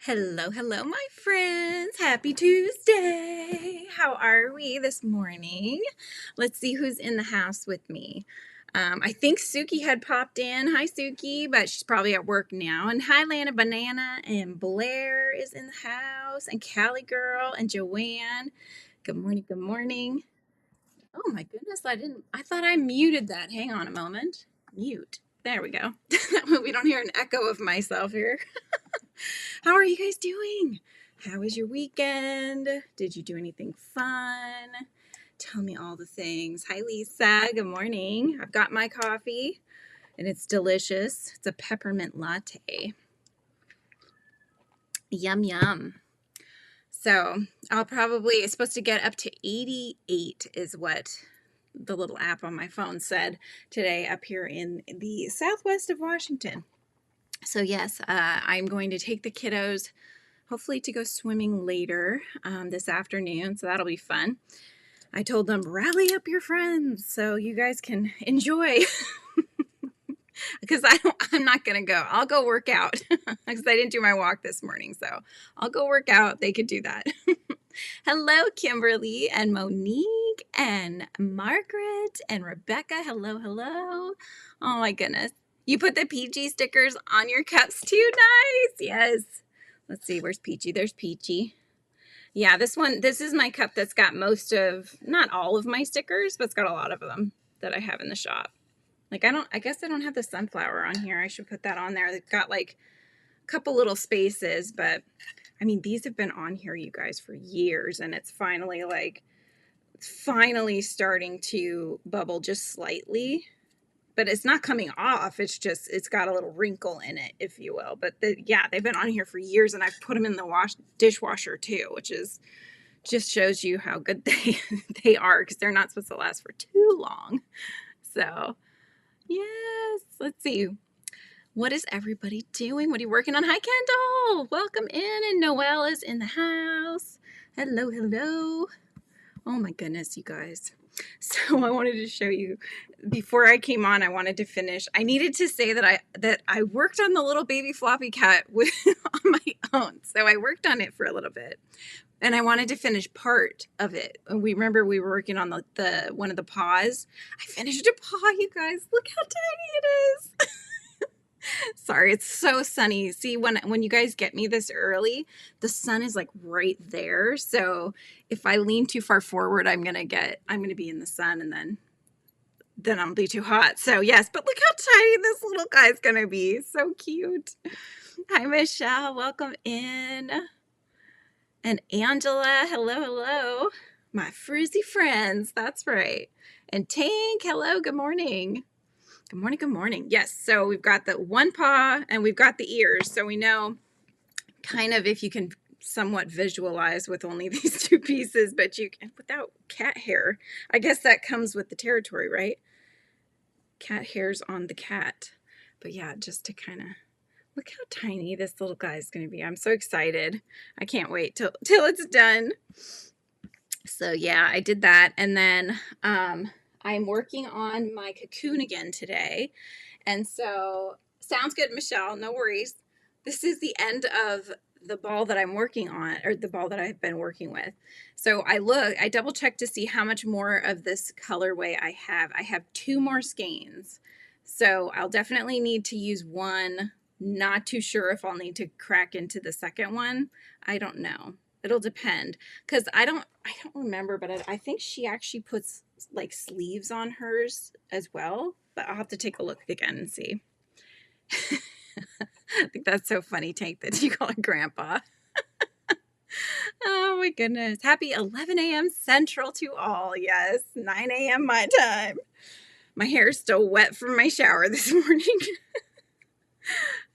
Hello, hello, my friends. Happy Tuesday. How are we this morning? Let's see who's in the house with me. I think Suki had popped in. Hi, Suki, but she's probably at work now. And hi, Lana Banana, and Blair is in the house, and Callie Girl, and Joanne. Good morning, good morning. Oh my goodness, I thought I muted that. Hang on a moment. Mute. There we go. That way we don't hear an echo of myself here. How are you guys doing? How was your weekend? Did you do anything fun? Tell me all the things. Hi, Lisa. Good morning. I've got my coffee and it's delicious. It's a peppermint latte. Yum, yum. So it's supposed to get up to 88 is what the little app on my phone said today up here in the southwest of Washington. So yes, I'm going to take the kiddos hopefully to go swimming later this afternoon. So that'll be fun. I told them, rally up your friends so you guys can enjoy. Because I'm not going to go. I'll go work out because I didn't do my walk this morning. So I'll go work out. They could do that. Hello, Kimberly and Monique and Margaret and Rebecca. Hello, hello. Oh my goodness. You put the PG stickers on your cups too? Nice. Yes. Let's see. Where's Peachy? There's Peachy. Yeah, this is my cup that's got not all of my stickers, but it's got a lot of them that I have in the shop. Like, I guess I don't have the sunflower on here. I should put that on there. They've got like a couple little spaces, but I mean, these have been on here, you guys, for years, and it's finally starting to bubble just slightly, but it's not coming off. It's got a little wrinkle in it, if you will. But they've been on here for years, and I've put them in the dishwasher too, which just shows you how good they are, because they're not supposed to last for too long. So yes, let's see. What is everybody doing? What are you working on? Hi, Kendall. Welcome in. And Noelle is in the house. Hello, hello. Oh my goodness, you guys. So I wanted to show you, before I came on, I wanted to finish. I needed to say that I worked on the little baby floppy cat on my own. So I worked on it for a little bit. And I wanted to finish part of it. And we were working on the one of the paws. I finished a paw, you guys. Look how tiny it is. Sorry, it's so sunny. See, when you guys get me this early, the sun is like right there. So if I lean too far forward, I'm gonna be in the sun, and then I'll be too hot. So yes, but look how tiny this little guy's gonna be. So cute. Hi, Michelle. Welcome in. And Angela, hello, hello. My frizzy friends, that's right. And Tank, hello, good morning. Good morning, good morning. Yes, so we've got the one paw and we've got the ears. So we know kind of, if you can somewhat visualize with only these two pieces, but without cat hair. I guess that comes with the territory, right? Cat hairs on the cat. But yeah, just to kind of look how tiny this little guy is going to be. I'm so excited. I can't wait till it's done. So yeah, I did that. And then I'm working on my cocoon again today. And so, sounds good, Michelle. No worries. This is the end of the ball that I'm working on, or the ball that I've been working with. So I double checked to see how much more of this colorway I have. I have 2 more skeins. So I'll definitely need to use one. Not too sure if I'll need to crack into the second one. I don't know. It'll depend, because I don't remember, but I think she actually puts like sleeves on hers as well, but I'll have to take a look again and see. I think that's so funny, Tank, that you call it grandpa. Oh my goodness. Happy 11 a.m. Central to all. Yes, 9 a.m. my time. My hair is still wet from my shower this morning.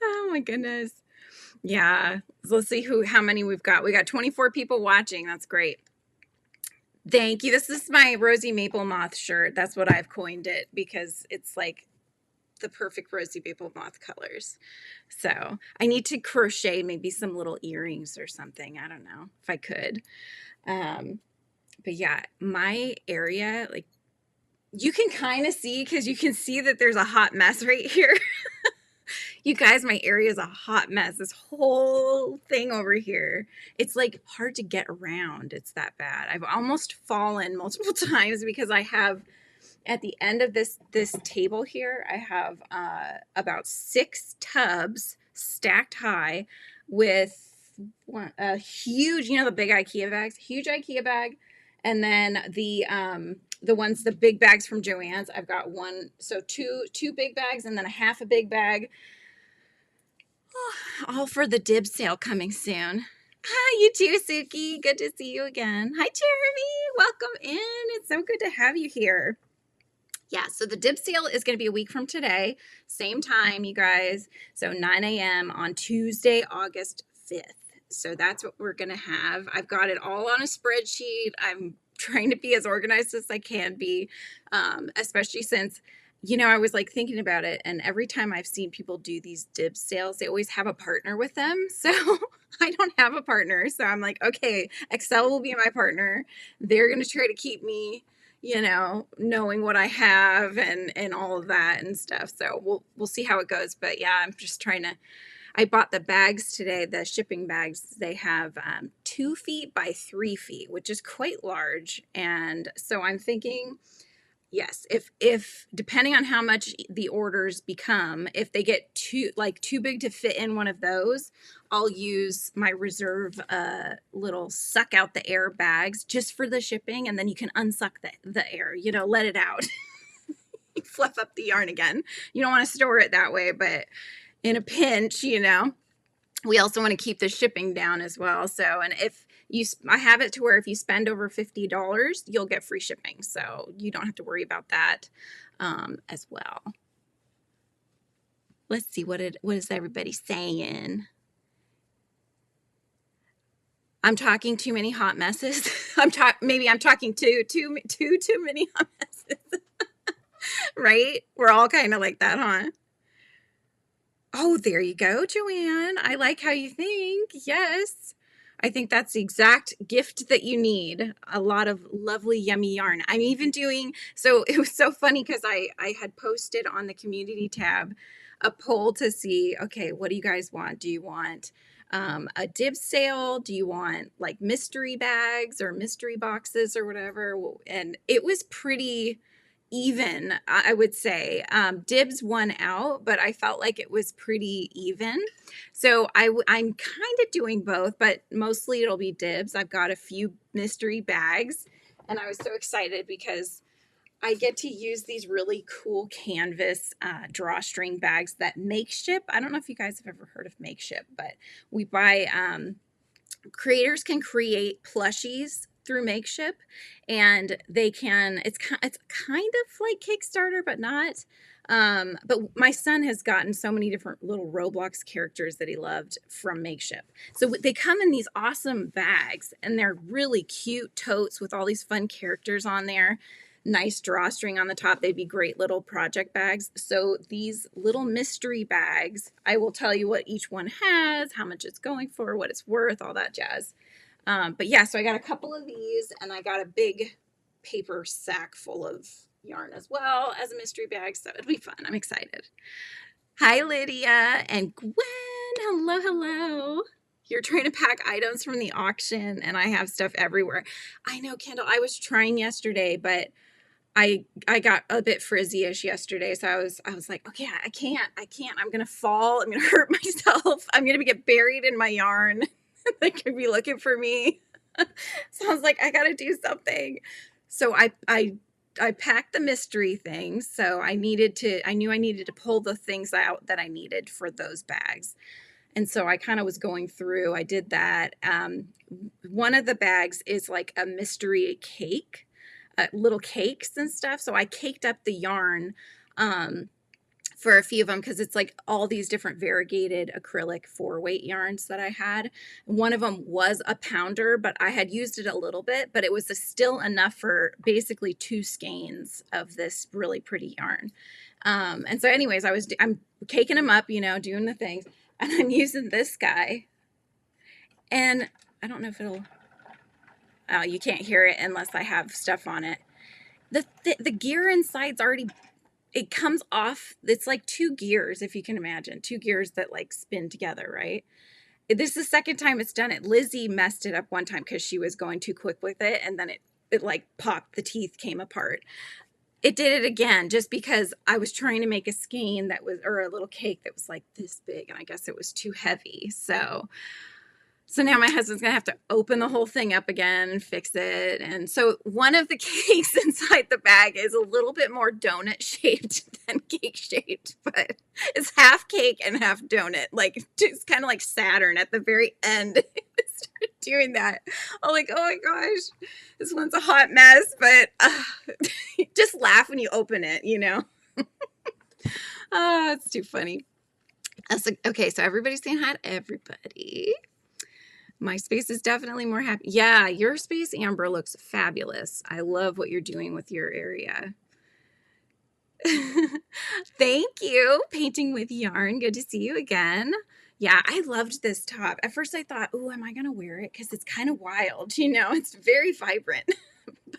Oh my goodness. Yeah. So let's see how many we've got. We got 24 people watching. That's great. Thank you. This is my Rosy Maple Moth shirt. That's what I've coined it, because it's like the perfect Rosy Maple Moth colors. So I need to crochet maybe some little earrings or something. I don't know if I could. But yeah, my area, like, you can kind of see, because you can see that there's a hot mess right here. You guys, my area is a hot mess. This whole thing over here, it's like hard to get around. It's that bad. I've almost fallen multiple times because I have at the end of this table here, I have about 6 tubs stacked high with a huge, you know, the big IKEA bags, huge IKEA bag, and then the ones, the big bags from Joann's. I've got one, so two big bags and then a half a big bag. All for the dib sale coming soon. Hi, you too, Suki. Good to see you again. Hi, Jeremy. Welcome in. It's so good to have you here. Yeah, so the dib sale is going to be a week from today. Same time, you guys. So 9 a.m. on Tuesday, August 5th. So that's what we're going to have. I've got it all on a spreadsheet. I'm trying to be as organized as I can be, especially since, you know, I was like thinking about it, and every time I've seen people do these dib sales, they always have a partner with them. So I don't have a partner. So I'm like, okay, Excel will be my partner. They're going to try to keep me, you know, knowing what I have and all of that and stuff. So we'll see how it goes. But yeah, I'm just trying to, I bought the bags today, the shipping bags. They have 2 feet by 3 feet, which is quite large. And so I'm thinking, yes, if depending on how much the orders become, if they get too big to fit in one of those, I'll use my reserve little suck out the air bags just for the shipping, and then you can unsuck the air, you know, let it out. Fluff up the yarn again. You don't want to store it that way, but in a pinch, you know. We also want to keep the shipping down as well. So, and if I have it to where if you spend over $50, you'll get free shipping. So you don't have to worry about that as well. Let's see, what is everybody saying? I'm talking too many hot messes. Maybe I'm talking too many hot messes. Right? We're all kind of like that, huh? Oh, there you go, Joanne. I like how you think. Yes. I think that's the exact gift that you need. A lot of lovely, yummy yarn. I'm even doing, so it was so funny because I had posted on the community tab a poll to see, okay, what do you guys want? Do you want a dib sale? Do you want like mystery bags or mystery boxes or whatever? And it was pretty even, I would say. Dibs won out, but I felt like it was pretty even. So I'm kind of doing both, but mostly it'll be dibs. I've got a few mystery bags, and I was so excited because I get to use these really cool canvas drawstring bags that Makeship. I don't know if you guys have ever heard of Makeship, but we buy, creators can create plushies through Makeship, and they can, it's kind of like Kickstarter, but not. But my son has gotten so many different little Roblox characters that he loved from Makeship. So they come in these awesome bags, and they're really cute totes with all these fun characters on there. Nice drawstring on the top. They'd be great little project bags. So these little mystery bags, I will tell you what each one has, how much it's going for, what it's worth, all that jazz. But yeah, so I got a couple of these, and I got a big paper sack full of yarn as well as a mystery bag. So it'll be fun. I'm excited. Hi, Lydia and Gwen. Hello, hello. You're trying to pack items from the auction, and I have stuff everywhere. I know, Kendall. I was trying yesterday, but I got a bit frizzy-ish yesterday, so I was like, okay, I can't. I'm gonna fall. I'm gonna hurt myself. I'm gonna get buried in my yarn. They could be looking for me. So I was like, I gotta do something. So I packed the mystery things. So I knew I needed to pull the things out that I needed for those bags. And so I kind of was going through, I did that. One of the bags is like a mystery cake, little cakes and stuff. So I caked up the yarn for a few of them because it's like all these different variegated acrylic 4-weight yarns that I had. One of them was a pounder, but I had used it a little bit, but it was still enough for basically 2 skeins of this really pretty yarn. And so anyways, I'm caking them up, you know, doing the things, and I'm using this guy, and I don't know if oh, you can't hear it unless I have stuff on it. The gear inside's already it comes off. It's like two gears, if you can imagine, two gears that like spin together, right? This is the second time it's done it. Lizzie messed it up one time because she was going too quick with it, and then it like popped, the teeth came apart. It did it again just because I was trying to make a skein that was, or a little cake that was like this big, and I guess it was too heavy. So now my husband's going to have to open the whole thing up again and fix it. And so one of the cakes inside the bag is a little bit more donut shaped than cake shaped, but it's half cake and half donut. Like, it's kind of like Saturn at the very end. Started doing that. I'm like, oh my gosh, this one's a hot mess, but just laugh when you open it, you know? Oh, it's too funny. Okay, so everybody's saying hi to everybody. My space is definitely more happy. Yeah, your space, Amber, looks fabulous. I love what you're doing with your area. Thank you. Painting with yarn. Good to see you again. Yeah, I loved this top. At first I thought, oh, am I going to wear it? Because it's kind of wild, you know, it's very vibrant,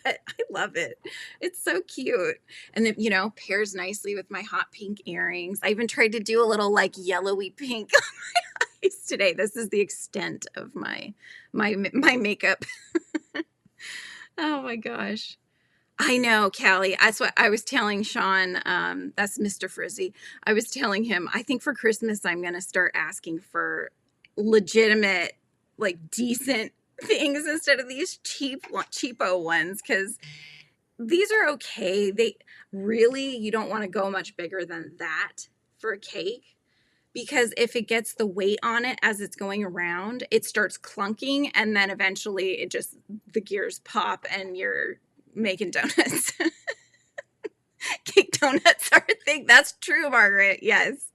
but I love it. It's so cute. And then, you know, pairs nicely with my hot pink earrings. I even tried to do a little like yellowy pink on my eyes today. This is the extent of my makeup. Oh my gosh. I know, Callie. That's what I was telling Sean. That's Mr. Frizzy. I was telling him, I think for Christmas, I'm going to start asking for legitimate, like decent things instead of these cheapo ones. Because these are okay. You don't want to go much bigger than that for a cake. Because if it gets the weight on it as it's going around, it starts clunking. And then eventually the gears pop and you're making donuts. Cake donuts are a thing. That's true, Margaret. Yes.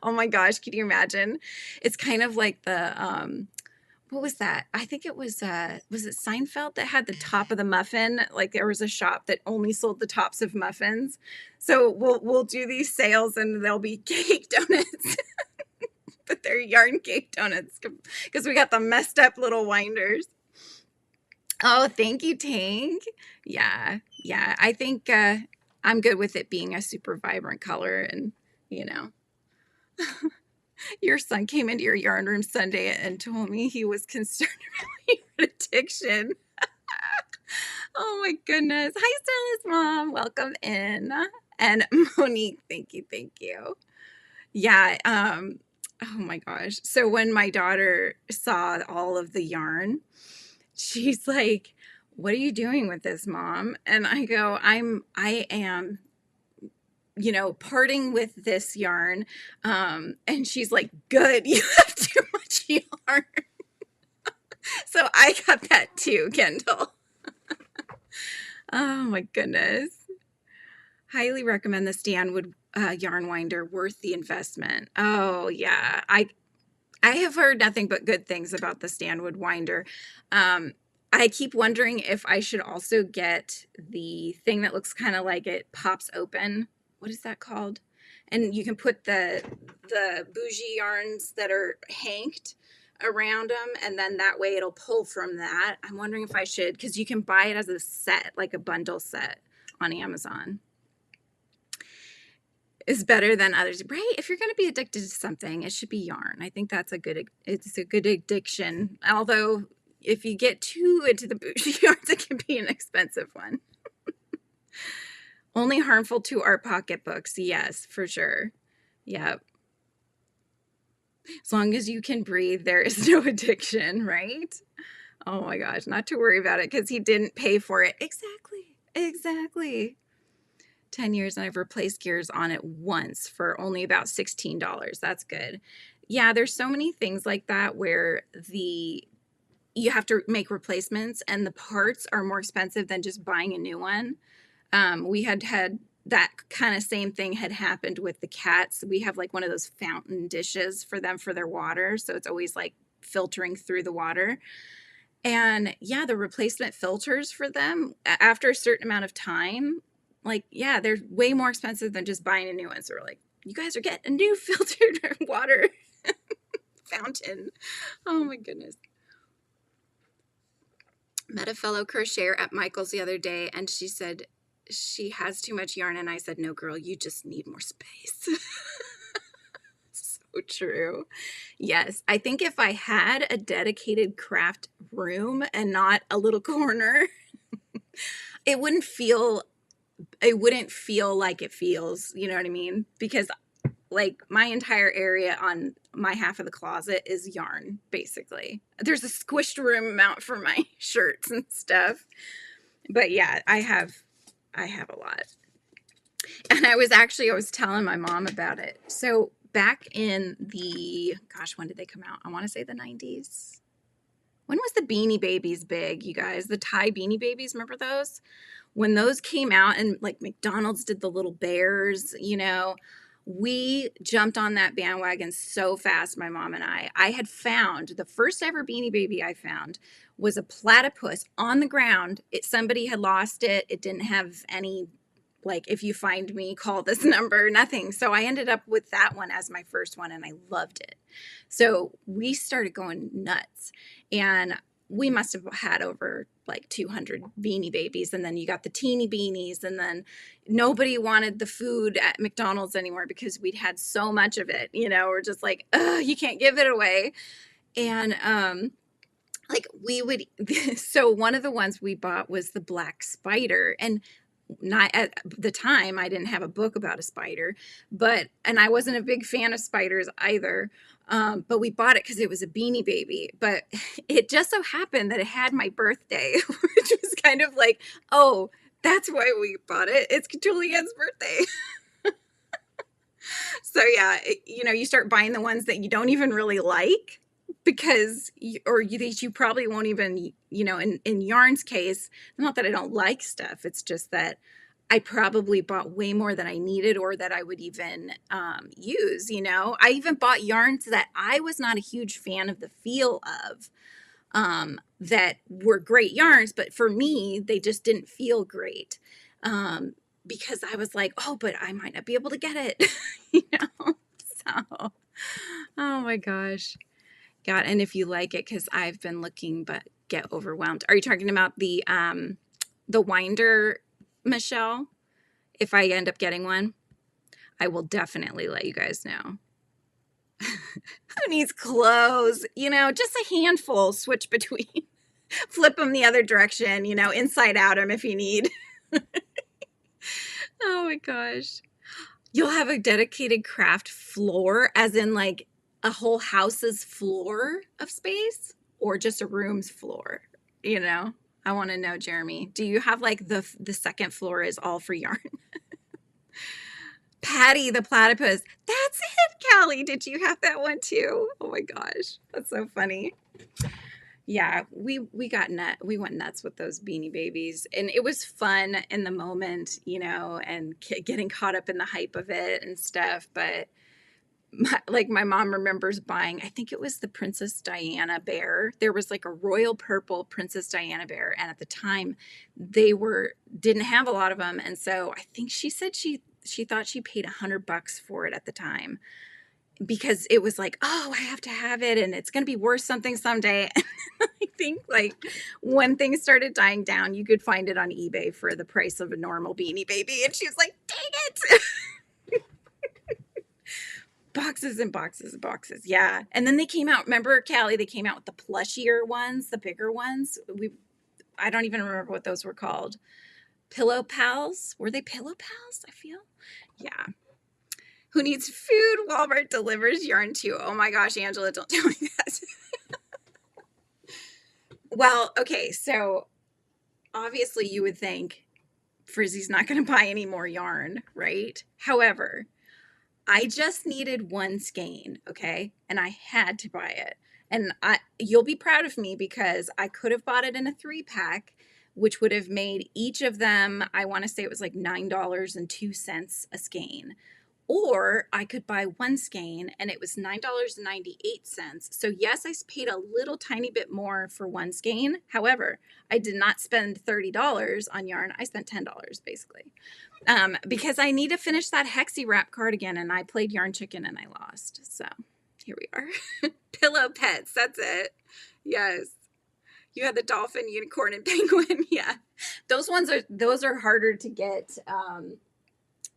Oh my gosh, can you imagine? It's kind of like the what was that? I think it was it Seinfeld that had the top of the muffin? Like there was a shop that only sold the tops of muffins. So we'll do these sales and they'll be cake donuts. But they're yarn cake donuts because we got the messed up little winders. Oh, thank you, Tank. Yeah. I think I'm good with it being a super vibrant color. And, you know, your son came into your yarn room Sunday and told me he was concerned about your addiction. Oh, my goodness. Hi, Stella's mom. Welcome in. And Monique, thank you. Yeah. Oh, my gosh. So when my daughter saw all of the yarn, she's like, what are you doing with this, Mom? And I go, I am, you know, parting with this yarn. And she's like, good, you have too much yarn. So I got that too, Kendall. Oh my goodness. Highly recommend the Stanwood yarn winder, worth the investment. Oh yeah. I have heard nothing but good things about the Stanwood winder. I keep wondering if I should also get the thing that looks kind of like it pops open. What is that called? And you can put the bougie yarns that are hanked around them, and then that way it'll pull from that. I'm wondering if I should, because you can buy it as a set, like a bundle set on Amazon. Is better than others, right? If you're going to be addicted to something, it should be yarn. I think it's a good addiction. Although if you get too into the bougie yarns, it can be an expensive one. Only harmful to our pocketbooks. Yes, for sure. Yep. As long as you can breathe, there is no addiction, right? Oh my gosh, not to worry about it because he didn't pay for it. Exactly. 10 years and I've replaced gears on it once for only about $16. That's good. Yeah, there's so many things like that where you have to make replacements and the parts are more expensive than just buying a new one. We had that kind of same thing had happened with the cats. We have like one of those fountain dishes for them for their water. So it's always like filtering through the water. And yeah, the replacement filters for them after a certain amount of time, like, yeah, they're way more expensive than just buying a new one. So we're like, you guys are getting a new filtered water fountain. Oh my goodness. Met a fellow crocheter at Michael's the other day, and she said, she has too much yarn. And I said, no, girl, you just need more space. So true. Yes. I think if I had a dedicated craft room and not a little corner, it wouldn't feel like it feels, you know what I mean? Because like my entire area on my half of the closet is yarn, basically. There's a squished room amount for my shirts and stuff. But yeah, I have a lot. And I was telling my mom about it. So back in the, gosh, when did they come out? I want to say the 90s. When was the Beanie Babies big, you guys? The Thai Beanie Babies, remember those? When those came out and like McDonald's did the little bears, you know, we jumped on that bandwagon so fast, my mom and I. I had found the first ever Beanie Baby I found was a platypus on the ground. Somebody had lost it. It didn't have any, like, if you find me, call this number, nothing. So I ended up with that one as my first one and I loved it. So we started going nuts, and we must have had over like 200 Beanie Babies. And then you got the teeny beanies, and then nobody wanted the food at McDonald's anymore because we'd had so much of it. You know, we're just like, you can't give it away. And like we would, so one of the ones we bought was the black spider. And not at the time, I didn't have a book about a spider, and I wasn't a big fan of spiders either. But we bought it because it was a Beanie Baby. But it just so happened that it had my birthday, which was kind of like, oh, that's why we bought it. It's Julianne's birthday. So yeah, you know, you start buying the ones that you don't even really like because you probably won't even, you know, in Yarn's case, not that I don't like stuff. It's just that I probably bought way more than I needed or that I would even use, you know. I even bought yarns that I was not a huge fan of the feel of, that were great yarns, but for me, they just didn't feel great. Because I was like, oh, but I might not be able to get it, you know? So, oh my gosh. God, and if you like it, because I've been looking but get overwhelmed. Are you talking about the winder, Michelle? If I end up getting one, I will definitely let you guys know. Who needs clothes? You know, just a handful, switch between. Flip them the other direction, you know, inside out them if you need. Oh my gosh. You'll have a dedicated craft floor, as in like a whole house's floor of space, or just a room's floor, you know? I want to know, Jeremy. Do you have like the second floor is all for yarn? Patty the platypus. That's it, Callie. Did you have that one too? Oh my gosh. That's so funny. Yeah, we went nuts with those Beanie Babies, and it was fun in the moment, you know, and getting caught up in the hype of it and stuff. But my mom remembers buying, I think it was the Princess Diana bear. There was like a royal purple Princess Diana bear, and at the time didn't have a lot of them, and so I think she said she thought she paid $100 for it at the time, because it was like, oh, I have to have it and it's going to be worth something someday. I think like when things started dying down, you could find it on eBay for the price of a normal Beanie Baby. And she was like, dang it. Boxes and boxes and boxes. Yeah. And then they came out, remember, Callie, they came out with the plushier ones, the bigger ones. I don't even remember what those were called. Pillow Pals. Were they Pillow Pals? I feel. Yeah. Who needs food? Walmart delivers yarn too. Oh my gosh, Angela, don't tell me that. Well, okay, so obviously you would think Frizzy's not going to buy any more yarn, right? However, I just needed one skein, okay? And I had to buy it. And you'll be proud of me because I could have bought it in a 3-pack, which would have made each of them, I want to say it was like $9.02 a skein. Or I could buy one skein and it was $9.98. So yes, I paid a little tiny bit more for one skein. However, I did not spend $30 on yarn. I spent $10 basically, because I need to finish that Hexie wrap cardigan, and I played Yarn Chicken and I lost. So here we are. Pillow pets. That's it. Yes. You had the dolphin, unicorn, and penguin. Yeah. Those are harder to get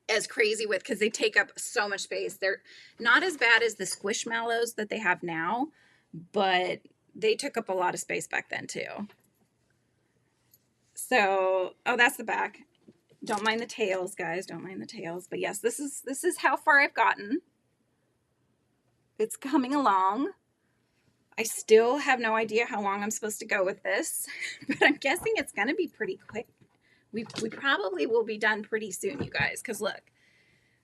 as crazy with because they take up so much space. They're not as bad as the squishmallows that they have now, but they took up a lot of space back then too. So, oh, that's the back. Don't mind the tails, guys. Don't mind the tails. But yes, this is how far I've gotten. It's coming along. I still have no idea how long I'm supposed to go with this, but I'm guessing it's going to be pretty quick. We probably will be done pretty soon, you guys, because look.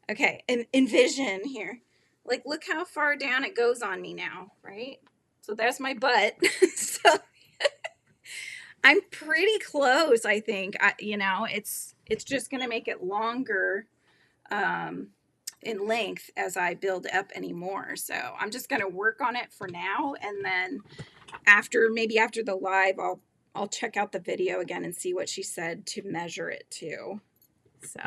Okay, and envision here. Like, look how far down it goes on me now, right? So there's my butt. So I'm pretty close, I think. You know, it's just going to make it longer in length as I build up anymore. So I'm just going to work on it for now, and then maybe after the live, I'll check out the video again and see what she said to measure it too. So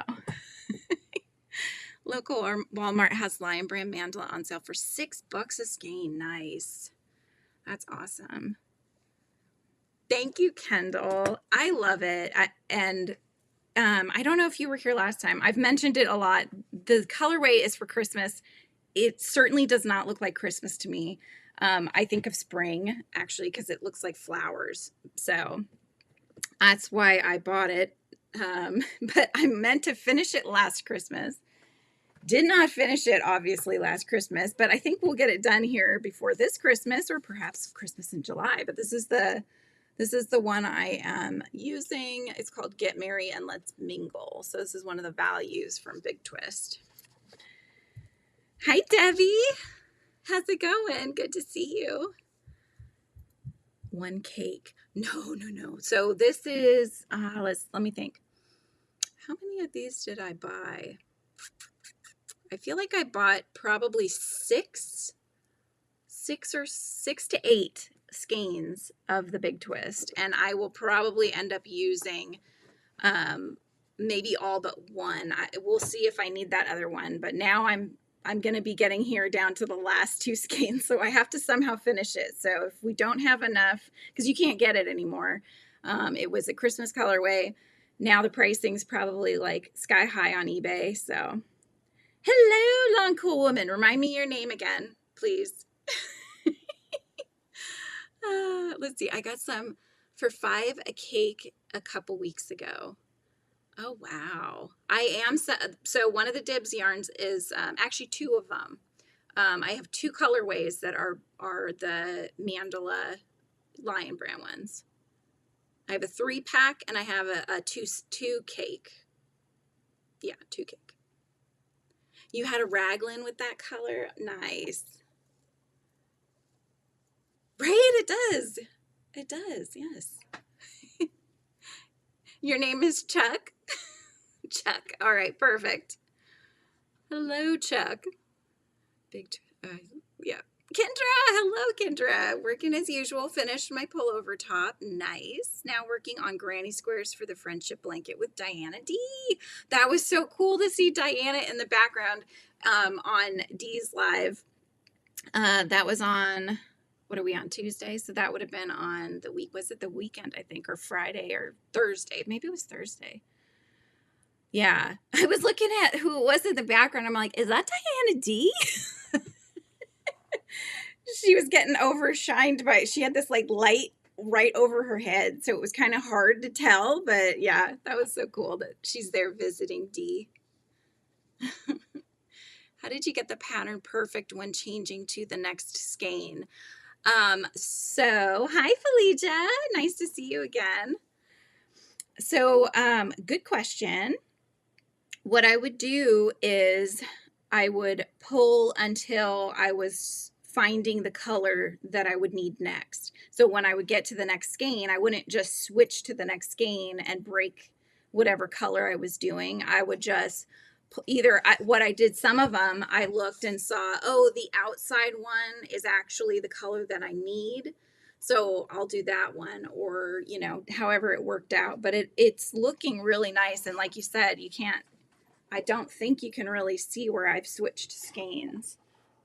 local Walmart has Lion Brand mandala on sale for $6 a skein. Nice. That's awesome. Thank you, Kendall. I love it. I don't know if you were here last time. I've mentioned it a lot. The colorway is for Christmas. It certainly does not look like Christmas to me. I think of spring, actually, because it looks like flowers. So that's why I bought it. But I meant to finish it last Christmas. Did not finish it, obviously, last Christmas, but I think we'll get it done here before this Christmas, or perhaps Christmas in July. But this is the one I am using. It's called Get Merry and Let's Mingle. So this is one of the values from Big Twist. Hi, Debbie. How's it going? Good to see you. One cake. No. So this is, let me think. How many of these did I buy? I feel like I bought probably six to eight skeins of the Big Twist, and I will probably end up using maybe all but one. We'll see if I need that other one, but now I'm going to be getting here down to the last two skeins, so I have to somehow finish it. So if we don't have enough, because you can't get it anymore, it was a Christmas colorway. Now the pricing's probably like sky high on eBay. So hello, Long Cool Woman. Remind me your name again, please. Let's see. I got some for $5 a cake a couple weeks ago. Oh, wow. I am so one of the Dibs yarns is actually two of them. I have two colorways that are the mandala Lion Brand ones. I have a 3-pack and I have a two cake. Yeah, 2 cake. You had a raglan with that color? Nice. Right? It does. It does, yes. Your name is Chuck? Chuck. All right, perfect. Hello, Chuck. Yeah. Kendra, hello, Kendra. Working as usual. Finished my pullover top. Nice. Now working on granny squares for the friendship blanket with Diana D. That was so cool to see Diana in the background on D's live. That was on, what are we on, Tuesday? So that would have been on the week. Was it the weekend, I think, or Friday or Thursday? Maybe it was Thursday. Yeah. I was looking at who it was in the background. I'm like, is that Diana D? She was getting overshined by, she had this like light right over her head. So it was kind of hard to tell, but yeah, that was so cool that she's there visiting D. How did you get the pattern perfect when changing to the next skein? So hi, Felicia. Nice to see you again. So, good question. What I would do is I would pull until I was finding the color that I would need next. So when I would get to the next skein, I wouldn't just switch to the next skein and break whatever color I was doing. I would just what I did, some of them, I looked and saw, oh, the outside one is actually the color that I need. So I'll do that one, or, you know, however it worked out. But it's looking really nice. And like you said, I don't think you can really see where I've switched skeins.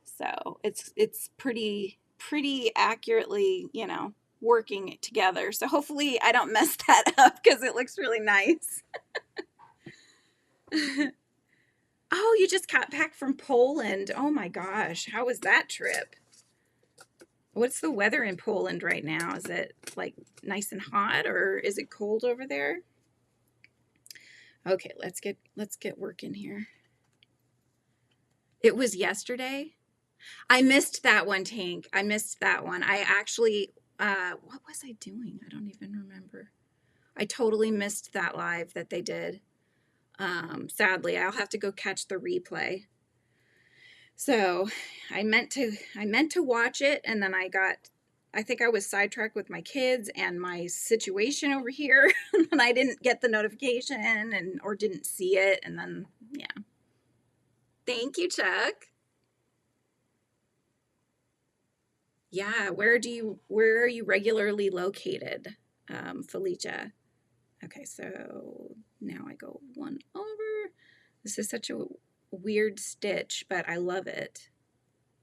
So it's pretty accurately, you know, working together. So hopefully I don't mess that up because it looks really nice. Oh, you just got back from Poland. Oh my gosh. How was that trip? What's the weather in Poland right now? Is it like nice and hot or is it cold over there? Okay, let's get working here. It was yesterday. I missed that one, Tank. I missed that one. I actually what was I doing? I don't even remember. I totally missed that live that they did. Sadly, I'll have to go catch the replay. So I meant to watch it, and then I think I was sidetracked with my kids and my situation over here, and I didn't get the notification or didn't see it, and then yeah. Thank you, Chuck. Yeah, where are you regularly located, Felicia? Okay, so now I go one over. This is such a weird stitch, but I love it.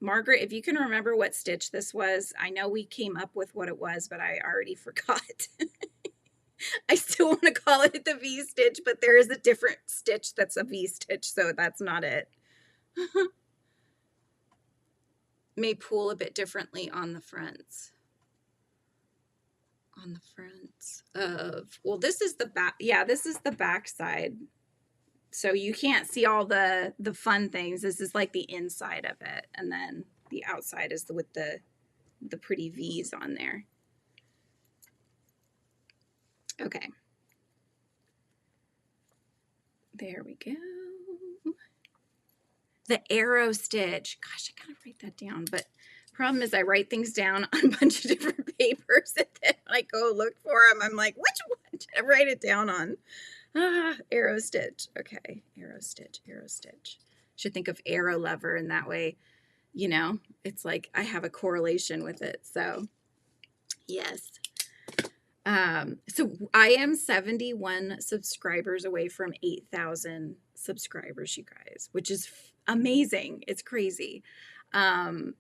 Margaret, if you can remember what stitch this was, I know we came up with what it was, but I already forgot. I still want to call it the V stitch, but there is a different stitch that's a V stitch, so that's not it. May pull a bit differently on the fronts. On the fronts of, well, this is the back. Yeah, this is the back side. So you can't see all the fun things. This is like the inside of it. And then the outside is with the pretty V's on there. Okay. There we go. The arrow stitch. Gosh, I gotta write that down. But problem is I write things down on a bunch of different papers, and then when I go look for them, I'm like, which one did I write it down on? Arrow stitch. Okay, arrow stitch, arrow stitch. Should think of arrow lever, and that way, you know, it's like I have a correlation with it. So, yes. So I am 71 subscribers away from 8,000 subscribers, you guys, which is amazing. It's crazy. I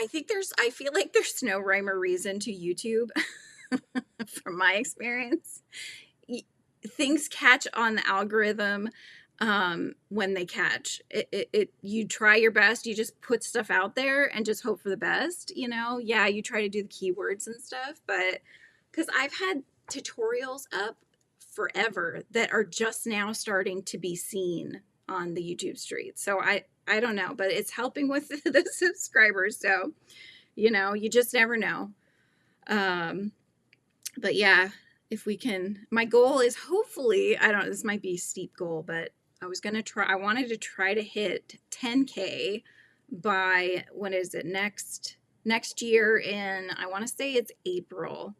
feel like there's no rhyme or reason to YouTube from my experience. Things catch on the algorithm when they catch. You try your best. You just put stuff out there and just hope for the best, you know? Yeah, you try to do the keywords and stuff, but because I've had tutorials up forever that are just now starting to be seen on the YouTube streets. So I don't know, but it's helping with the subscribers. So, you know, you just never know. But yeah, if we can, my goal is hopefully, this might be a steep goal, but I wanted to try to hit 10K by, when is it, next year in, I want to say it's April.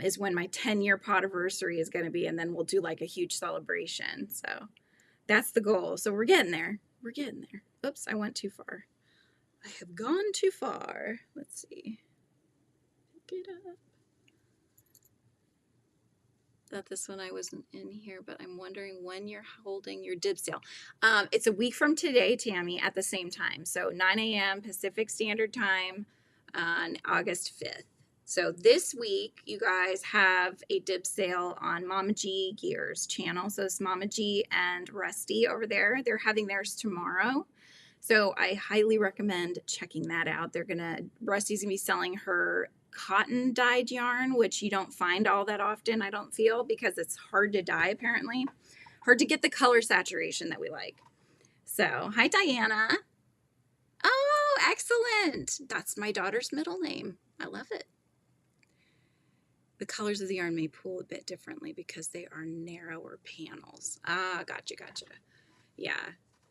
Is when my 10-year podiversary is going to be, and then we'll do like a huge celebration. So that's the goal. So we're getting there. We're getting there. Oops, I went too far. I have gone too far. Let's see. Pick it up. Thought this one I wasn't in here, but I'm wondering when you're holding your dib sale. It's a week from today, Tammy, at the same time. So 9 a.m. Pacific Standard Time on August 5th. So this week, you guys have a dib sale on Mama G Gears channel. So it's Mama G and Rusty over there. They're having theirs tomorrow. So I highly recommend checking that out. Rusty's gonna be selling her cotton dyed yarn, which you don't find all that often, I don't feel, because it's hard to dye apparently. Hard to get the color saturation that we like. So, hi Diana. Oh, excellent. That's my daughter's middle name. I love it. The colors of the yarn may pull a bit differently because they are narrower panels. Ah, gotcha. Yeah.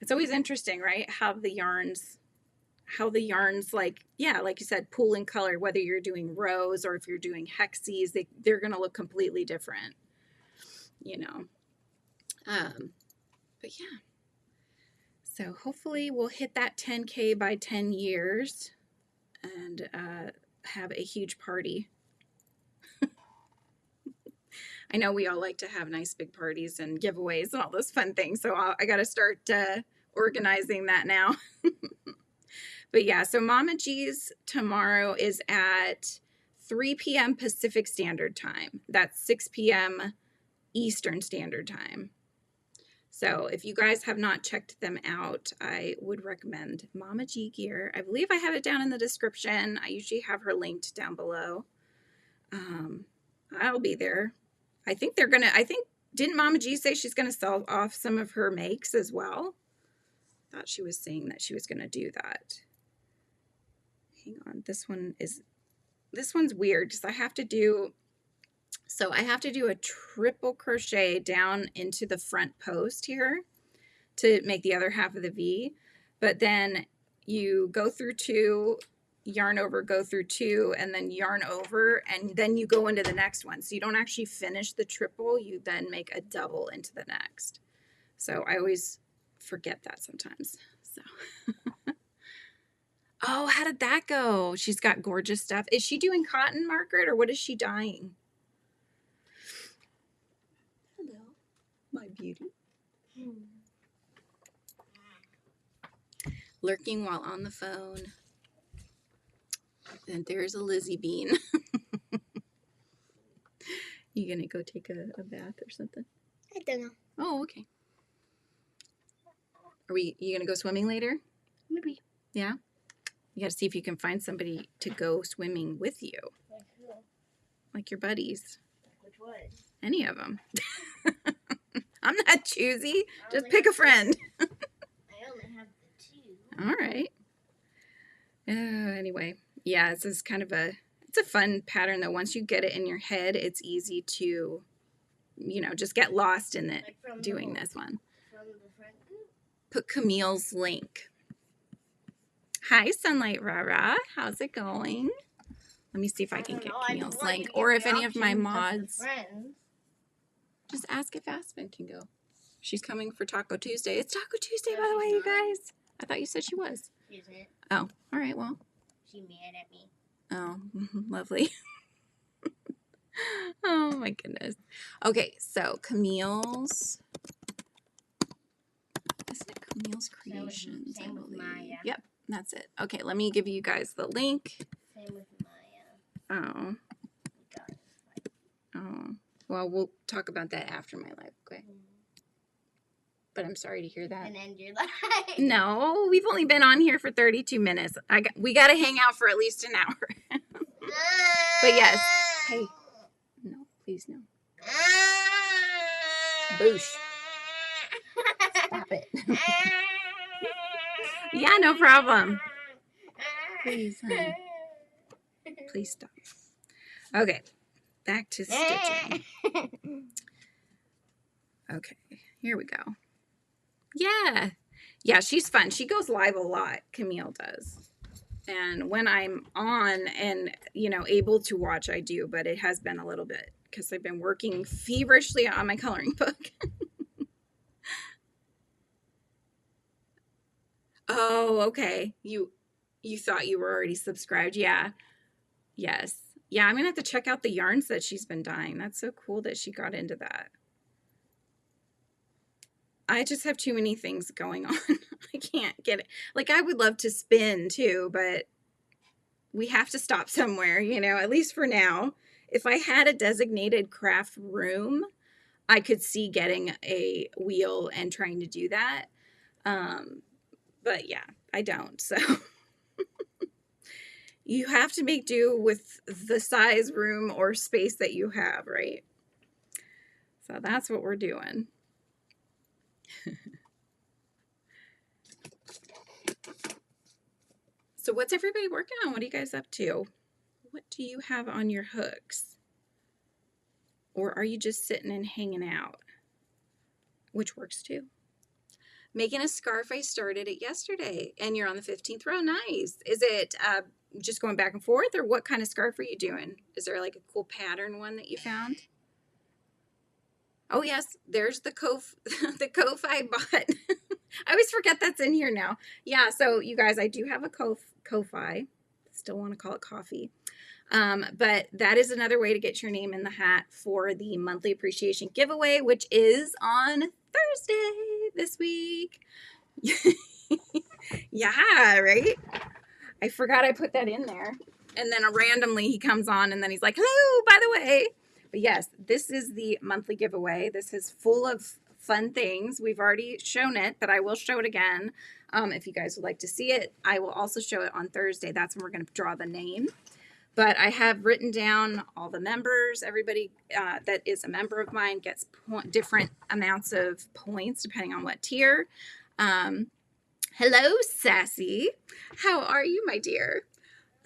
It's always interesting, right? How the yarns like, yeah, like you said, pull in color, whether you're doing rows or if you're doing hexes, they're going to look completely different, you know? But yeah. So hopefully we'll hit that 10K by 10 years and have a huge party. I know we all like to have nice big parties and giveaways and all those fun things. So I got to start organizing that now. But yeah, so Mama G's tomorrow is at 3 p.m. Pacific Standard Time. That's 6 p.m. Eastern Standard Time. So if you guys have not checked them out, I would recommend Mama G Gear. I believe I have it down in the description. I usually have her linked down below. I'll be there. I think didn't Mama G say she's going to sell off some of her makes as well? I thought she was saying that she was going to do that. Hang on. This one's weird because I have to do a triple crochet down into the front post here to make the other half of the V, but then you go through 2, yarn over, go through 2, and then yarn over, and then you go into the next one. So you don't actually finish the triple, you then make a double into the next. So I always forget that sometimes. So oh, how did that go? She's got gorgeous stuff. Is she doing cotton, Margaret, or what is she dyeing? Hello, my beauty. Lurking while on the phone. And there's a Lizzie Bean. You gonna go take a bath or something? I don't know. Oh, okay. You gonna go swimming later? Maybe. Yeah? You gotta see if you can find somebody to go swimming with you. Like who? Like your buddies. Which one? Any of them. I'm not choosy. Just pick a friend. I only have the 2. All right. Anyway, yeah, this is kind of it's a fun pattern though. Once you get it in your head, it's easy to, just get lost in it doing this one. From the front group? Put Camille's link. Hi, Sunlight Rara. How's it going? Let me see if I can get Camille's link, or if any of my mods. Just ask if Aspen can go. She's coming for Taco Tuesday. It's Taco Tuesday, by the way, you guys. I thought you said she was. She isn't. Oh, all right, well. She mad at me. Oh, lovely. Oh, my goodness. Okay, so Camille's. Isn't it Camille's Creations? Same with Maya. Yep, that's it. Okay, let me give you guys the link. Same with Maya. Oh. Oh. Well, we'll talk about that after my live, okay? But I'm sorry to hear that. And end your life. No, we've only been on here for 32 minutes. We got to hang out for at least an hour. But yes. Hey. No, please no. Boosh. Stop it. Yeah, no problem. Please, honey. Please stop. Okay. Back to stitching. Okay, here we go. Yeah. Yeah, she's fun. She goes live a lot, Camille does. And when I'm on and, able to watch, I do. But it has been a little bit because I've been working feverishly on my coloring book. Oh, okay. You thought you were already subscribed. Yeah. Yes. Yeah, I'm going to have to check out the yarns that she's been dyeing. That's so cool that she got into that. I just have too many things going on. I can't get it. Like, I would love to spin too, but we have to stop somewhere, at least for now. If I had a designated craft room, I could see getting a wheel and trying to do that. But yeah, I don't. So you have to make do with the size, room, or space that you have, right? So that's what we're doing. So what's everybody working on? What are you guys up to? What do you have on your hooks? Or are you just sitting and hanging out? Which works too. Making a scarf, I started it yesterday, and you're on the 15th row. Nice. Is it just going back and forth, or what kind of scarf are you doing? Is there like a cool pattern one that you found? Oh yes, there's the Ko-Fi bot. I always forget that's in here now. Yeah, so you guys, I do have a Ko-Fi. Still want to call it coffee. But that is another way to get your name in the hat for the monthly appreciation giveaway, which is on Thursday this week. Yeah, right? I forgot I put that in there. And then randomly he comes on and then he's like, hello, by the way. But yes, this is the monthly giveaway. This is full of fun things. We've already shown it, but I will show it again. If you guys would like to see it, I will also show it on Thursday. That's when we're going to draw the name. But I have written down all the members. Everybody that is a member of mine gets different amounts of points depending on what tier. Hello, Sassy. How are you, my dear?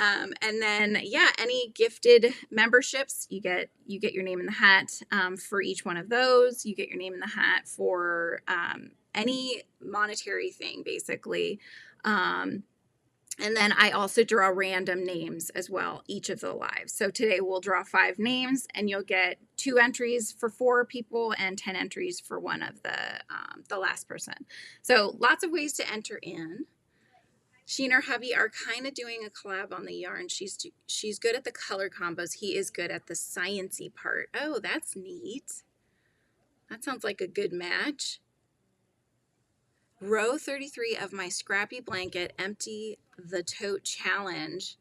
And then, yeah, any gifted memberships, you get your name in the hat for each one of those. You get your name in the hat for any monetary thing, basically. And then I also draw random names as well, each of the lives. So today we'll draw 5 names, and you'll get 2 entries for 4 people and 10 entries for one of the last person. So lots of ways to enter in. She and her hubby are kind of doing a collab on the yarn. She's good at the color combos. He is good at the science-y part. Oh, that's neat. That sounds like a good match. Row 33 of my scrappy blanket empty the tote challenge.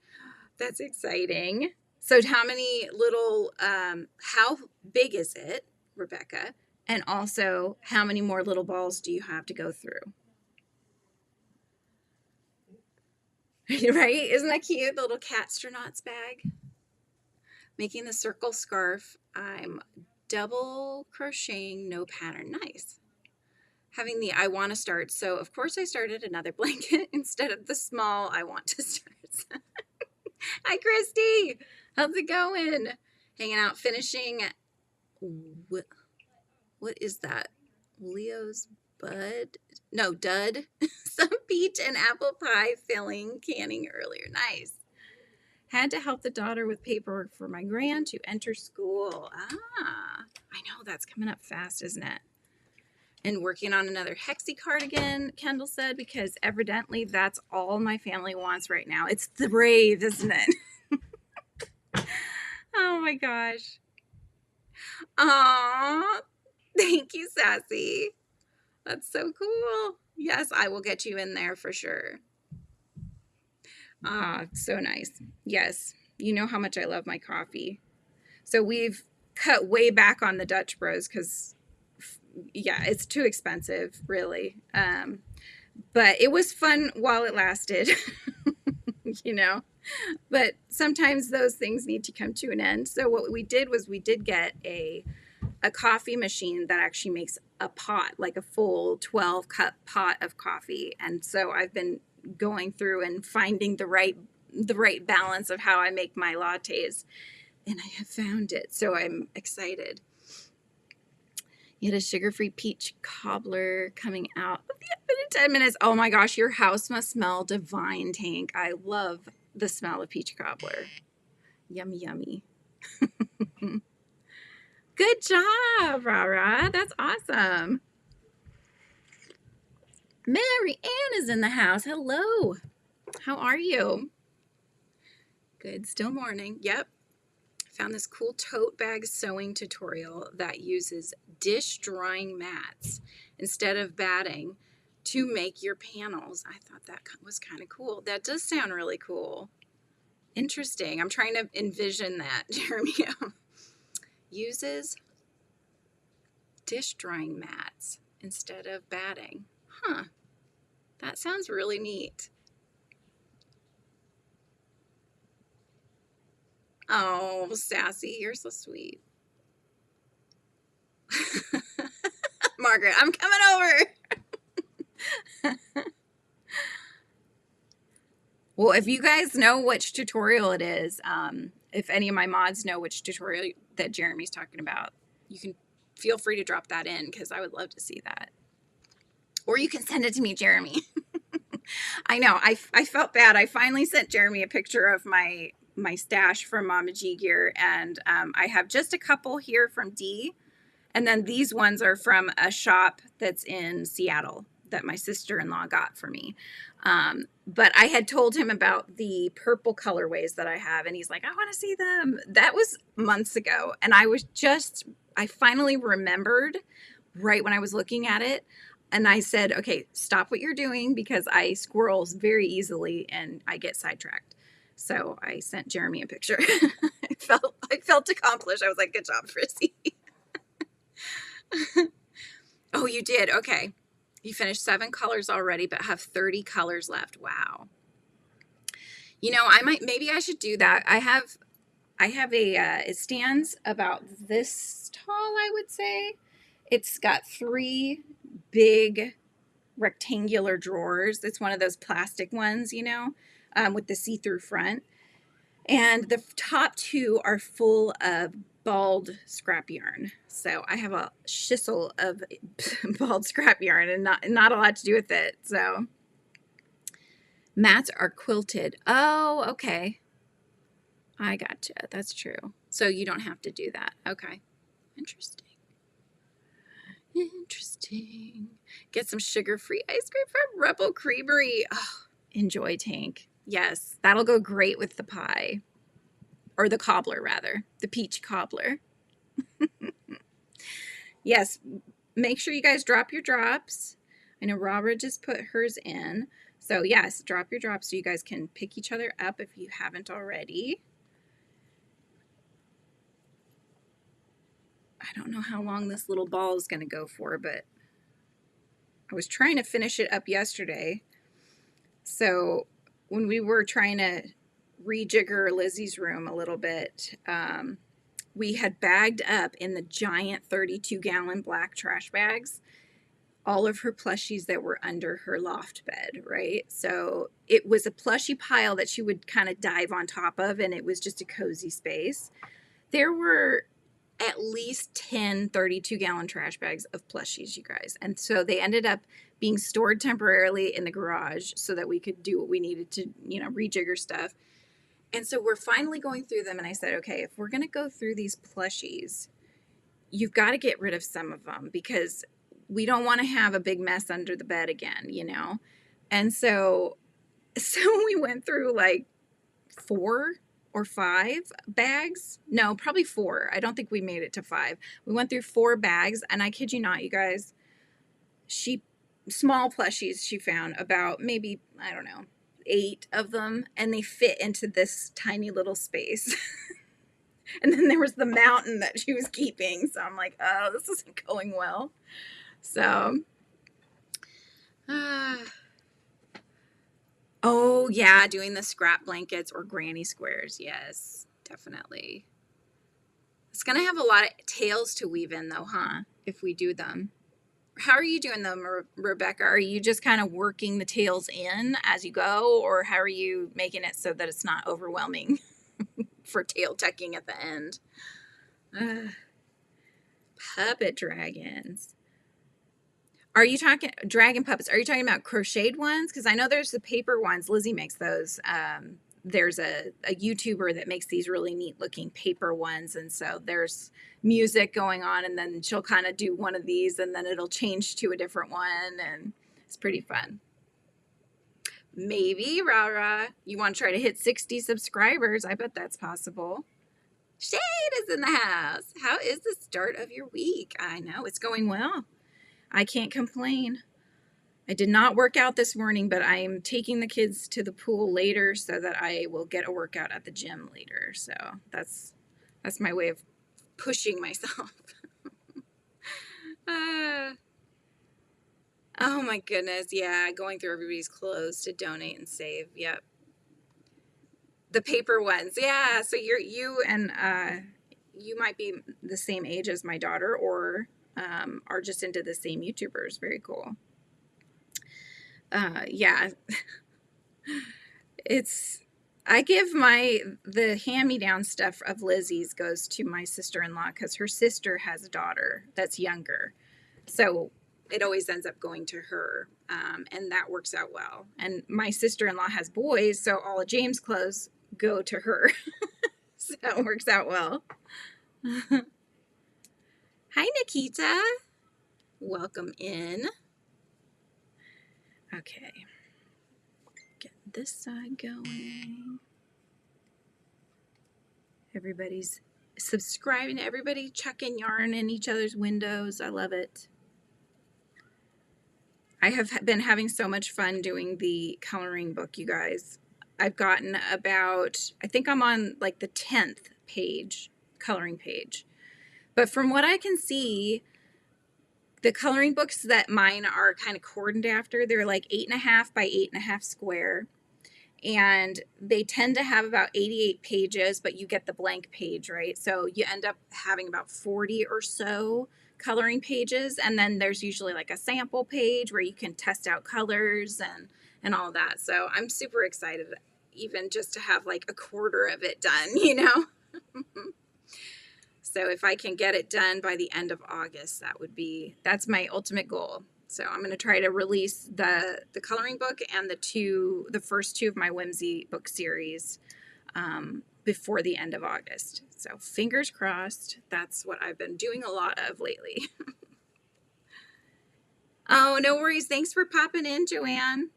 That's exciting. So how many little, how big is it, Rebecca? And also, how many more little balls do you have to go through? Right? Isn't that cute? The little cat astronauts bag. Making the circle scarf. I'm double crocheting, no pattern. Nice. Having the I want to start. So, of course, I started another blanket instead of the small I want to start. Hi, Christy. How's it going? Hanging out, finishing. What is that? Leo's Bud? No, Dud. Some peach and apple pie filling canning earlier. Nice. Had to help the daughter with paperwork for my grand to enter school. Ah, I know that's coming up fast, isn't it? And working on another Hexie cardigan, Kendall said, because evidently that's all my family wants right now. It's the brave, isn't it? Oh my gosh. Aw, thank you, Sassy. That's so cool. Yes, I will get you in there for sure. Ah, so nice. Yes, you know how much I love my coffee. So we've cut way back on the Dutch Bros because, yeah, it's too expensive, really. But it was fun while it lasted, you know. But sometimes those things need to come to an end. So what we did was we did get a coffee machine that actually makes a pot, like a full 12-cup pot of coffee. And so I've been going through and finding the right balance of how I make my lattes, and I have found it. So I'm excited. You had a sugar-free peach cobbler coming out in 10 minutes. Oh my gosh, your house must smell divine, Tank. I love the smell of peach cobbler. Yummy, yummy. Good job, Rara. That's awesome. Mary Ann is in the house. Hello. How are you? Good. Still morning. Yep. Found this cool tote bag sewing tutorial that uses dish drawing mats instead of batting to make your panels. I thought that was kind of cool. That does sound really cool. Interesting. I'm trying to envision that, Jeremy. Uses dish drying mats instead of batting. Huh. That sounds really neat. Oh, Sassy, you're so sweet. Margaret, I'm coming over. Well, if you guys know which tutorial it is, if any of my mods know which tutorial that Jeremy's talking about, you can feel free to drop that in because I would love to see that. Or you can send it to me, Jeremy. I know, I felt bad. I finally sent Jeremy a picture of my stash from Mama G Gear, and I have just a couple here from D, and then these ones are from a shop that's in Seattle that my sister-in-law got for me. But I had told him about the purple colorways that I have, and he's like, I want to see them. That was months ago, and I finally remembered right when I was looking at it, and I said, okay, stop what you're doing because I squirrel very easily and I get sidetracked. So I sent Jeremy a picture. I felt accomplished. I was like, good job, Frizzy. Oh, you did? Okay. You finished 7 colors already, but have 30 colors left. Wow. You know, maybe I should do that. I have it stands about this tall, I would say. It's got 3 big rectangular drawers. It's one of those plastic ones, you know, with the see-through front. And the top 2 are full of balled scrap yarn. So I have a schissel of balled scrap yarn and not a lot to do with it. So mats are quilted. Oh, okay. I gotcha. That's true. So you don't have to do that. Okay. Interesting. Interesting. Get some sugar-free ice cream from Rebel Creamery. Oh, enjoy, Tank. Yes, that'll go great with the pie. Or the cobbler, rather. The peach cobbler. Yes, make sure you guys drop your drops. I know Robert just put hers in. So yes, drop your drops so you guys can pick each other up if you haven't already. I don't know how long this little ball is going to go for, but I was trying to finish it up yesterday. So when we were trying to rejigger Lizzie's room a little bit, we had bagged up in the giant 32-gallon black trash bags all of her plushies that were under her loft bed, right? So it was a plushie pile that she would kind of dive on top of, and it was just a cozy space. There were at least 10 32-gallon trash bags of plushies, you guys. And so they ended up being stored temporarily in the garage so that we could do what we needed to, you know, rejigger stuff. And so we're finally going through them. And I said, okay, if we're going to go through these plushies, you've got to get rid of some of them because we don't want to have a big mess under the bed again, you know? And so we went through like 4 or 5 bags. No, probably 4. I don't think we made it to 5. We went through 4 bags, and I kid you not, you guys, small plushies she found, about maybe, I don't know, 8 of them, and they fit into this tiny little space. And then there was the mountain that she was keeping. So I'm like, oh, this isn't going well. So, oh yeah, doing the scrap blankets or granny squares. Yes, definitely. It's going to have a lot of tails to weave in though, huh? If we do them. How are you doing them, Rebecca? Are you just kind of working the tails in as you go, or how are you making it so that it's not overwhelming for tail tucking at the end? Puppet dragons. Are you talking dragon puppets? Are you talking about crocheted ones? Because I know there's the paper ones. Lizzie makes those. There's a YouTuber that makes these really neat looking paper ones. And so there's music going on, and then she'll kind of do one of these, and then it'll change to a different one. And it's pretty fun. Maybe, Rara, you want to try to hit 60 subscribers. I bet that's possible. Shade is in the house. How is the start of your week? I know it's going well. I can't complain. I did not work out this morning, but I am taking the kids to the pool later so that I will get a workout at the gym later. So that's my way of pushing myself. Oh my goodness. Yeah, going through everybody's clothes to donate and save. Yep. The paper ones. Yeah, so you might be the same age as my daughter, or are just into the same YouTubers. Very cool. Yeah. I give the hand-me-down stuff of Lizzie's goes to my sister-in-law because her sister has a daughter that's younger. So it always ends up going to her, and that works out well. And my sister-in-law has boys, so all of James' clothes go to her. So it works out well. Hi, Nikita. Welcome in. Okay. Get this side going. Everybody's subscribing. Everybody chucking yarn in each other's windows. I love it. I have been having so much fun doing the coloring book, you guys. I've gotten about, I think I'm on like the 10th page, coloring page. But from what I can see, the coloring books that mine are kind of cordoned after, they're like 8.5 by 8.5 square. And they tend to have about 88 pages, but you get the blank page, right? So you end up having about 40 or so coloring pages. And then there's usually like a sample page where you can test out colors and all that. So I'm super excited even just to have like a quarter of it done, you know? So if I can get it done by the end of August, that's my ultimate goal. So I'm going to try to release the coloring book and the first two of my Whimsy book series before the end of August. So fingers crossed. That's what I've been doing a lot of lately. Oh, no worries. Thanks for popping in, Joanne.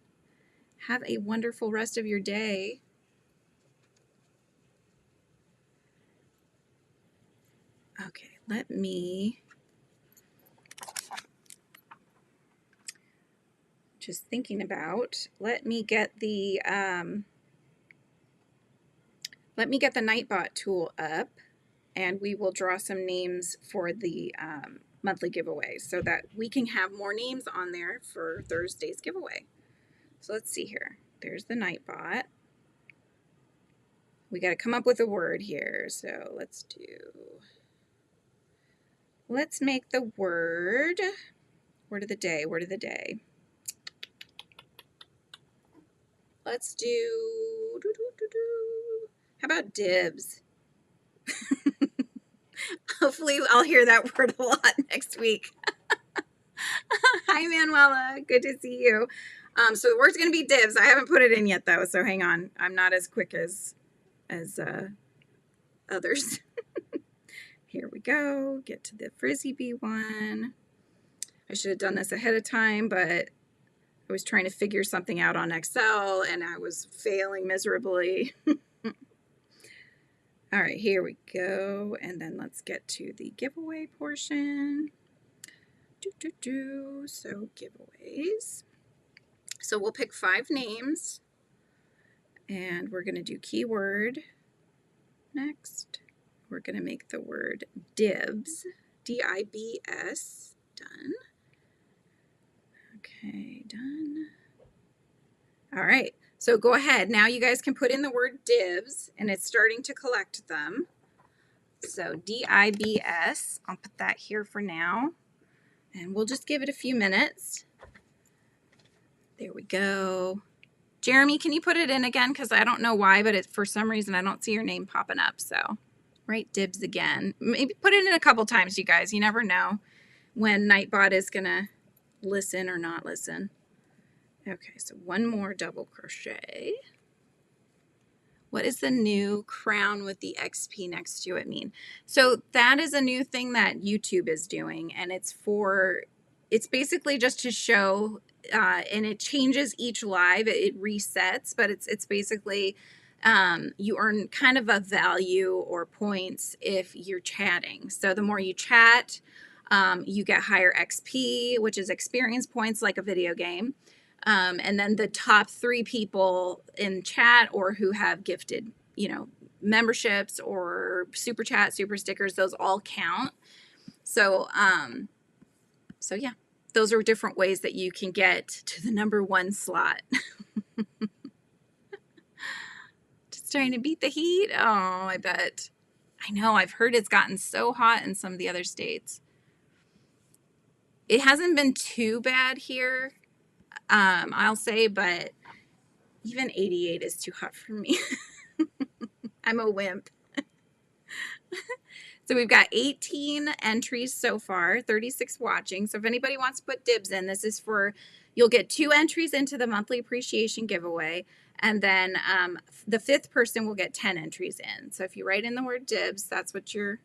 Have a wonderful rest of your day. Okay, let me just thinking about, let me get the Nightbot tool up, and we will draw some names for the monthly giveaway so that we can have more names on there for Thursday's giveaway. So let's see here. There's the Nightbot. We got to come up with a word here. So let's make the word of the day. Let's do, how about dibs? Hopefully I'll hear that word a lot next week. Hi, Manuela. Good to see you. So the word's going to be dibs. I haven't put it in yet, though, so hang on. I'm not as quick as others. Here we go. Get to the Frizzy Bee one. I should have done this ahead of time, but I was trying to figure something out on Excel, and I was failing miserably. All right, here we go. And then let's get to the giveaway portion. So giveaways. So we'll pick 5 names, and we're going to do keyword. Next, we're going to make the word dibs, D-I-B-S, done. Okay, done. All right, so go ahead. Now you guys can put in the word dibs, and it's starting to collect them. So D-I-B-S, I'll put that here for now, and we'll just give it a few minutes. There we go. Jeremy, can you put it in again? Because I don't know why, but for some reason I don't see your name popping up. So write dibs again. Maybe put it in a couple times, you guys. You never know when Nightbot is going to listen or not listen. Okay, so one more double crochet. What is the new crown with the XP next to it mean? So that is a new thing that YouTube is doing, and it's basically just to show, and it changes each live. It resets, but it's basically you earn kind of a value or points if you're chatting. So the more you chat, you get higher XP, which is experience points like a video game. And then the top 3 people in chat or who have gifted, memberships or super chat, super stickers, those all count. So, so yeah, those are different ways that you can get to the #1 slot. Just trying to beat the heat. Oh, I bet. I know. I've heard it's gotten so hot in some of the other states. It hasn't been too bad here. I'll say, but even 88 is too hot for me. I'm a wimp. So we've got 18 entries so far, 36 watching. So if anybody wants to put dibs in, this is you'll get 2 entries into the monthly appreciation giveaway. And then the 5th person will get 10 entries in. So if you write in the word dibs, that's what you're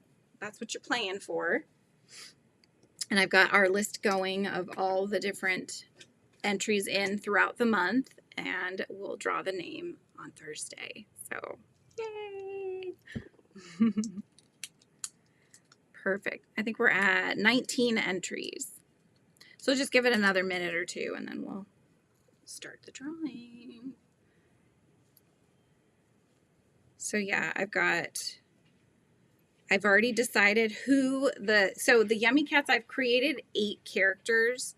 playing for. And I've got our list going of all the different entries in throughout the month, and we'll draw the name on Thursday. So yay. Perfect. I think we're at 19 entries. So just give it another minute or 2 and then we'll start the drawing. So yeah, I've already decided who so the Yummy Cats, I've created 8 characters,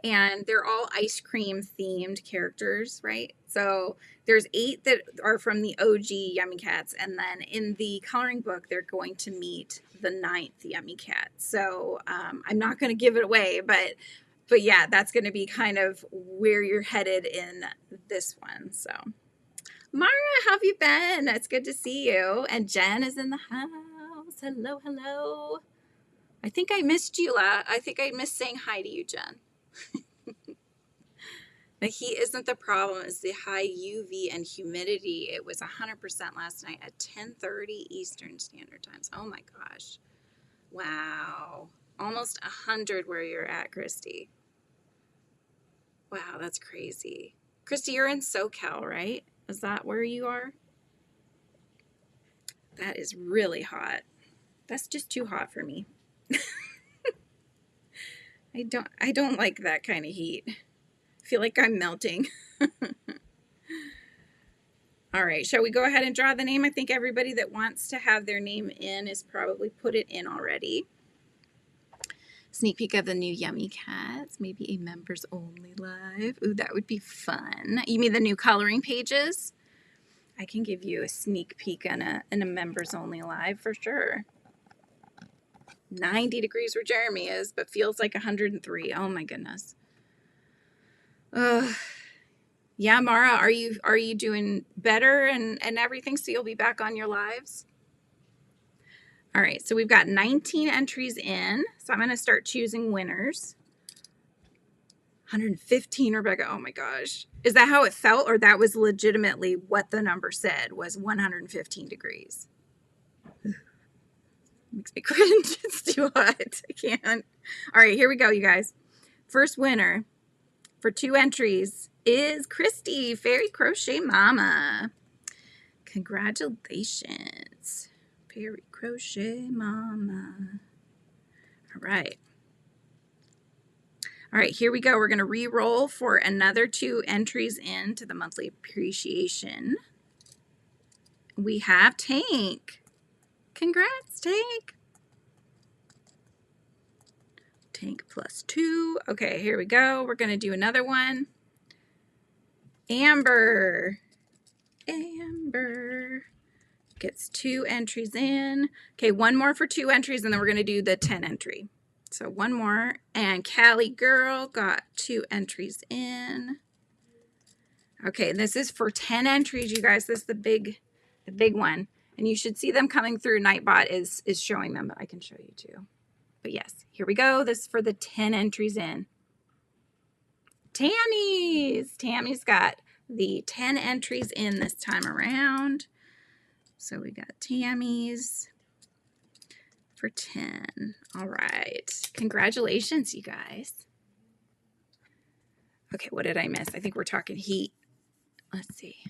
and they're all ice cream themed characters, right? So there's 8 that are from the OG Yummy Cats, and then in the coloring book, they're going to meet the 9th Yummy Cat. So I'm not going to give it away, but yeah, that's going to be kind of where you're headed in this one. So Mara, how have you been? It's good to see you. And Jen is in the house. Hello, hello. I think I missed you. I think I missed saying hi to you, Jen. The heat isn't the problem. It's the high UV and humidity. It was 100% last night at 10:30 Eastern Standard Times. Oh my gosh. Wow. Almost 100 where you're at, Christy. Wow, that's crazy. Christy, you're in SoCal, right? Is that where you are? That is really hot. That's just too hot for me. I don't like that kind of heat. I feel like I'm melting. All right, shall we go ahead and draw the name? I think everybody that wants to have their name in is probably put it in already. Sneak peek of the new Yummy Cats, maybe a members only live. Ooh, that would be fun. You mean the new coloring pages? I can give you a sneak peek in a members only live for sure. 90 degrees where Jeremy is, but feels like 103. Oh my goodness. Ugh. Yeah, Mara, are you doing better and everything, so you'll be back on your lives? All right, so we've got 19 entries in, so I'm going to start choosing winners. 115, Rebecca. Oh my gosh. Is that how it felt, or that was legitimately what the number said, was 115 degrees? Makes me cringe. It's too hot. I can't. All right, here we go, you guys. First winner for 2 entries is Christy, Fairy Crochet Mama. Congratulations, Fairy Crochet Mama. All right. All right, here we go. We're going to re-roll for another 2 entries into the monthly appreciation. We have Tank. Congrats, Tank. Tank plus 2. Okay, here we go. We're going to do another one. Amber. Amber gets 2 entries in. Okay, one more for 2 entries, and then we're going to do the 10 entry. So one more. And Callie Girl got 2 entries in. Okay, this is for 10 entries, you guys. This is the big one. And you should see them coming through. Nightbot is showing them, but I can show you too. But yes, here we go. This is for the 10 entries in. Tammy's got the 10 entries in this time around. So we got Tammy's for 10. All right. Congratulations, you guys. Okay, what did I miss? I think we're talking heat. Let's see.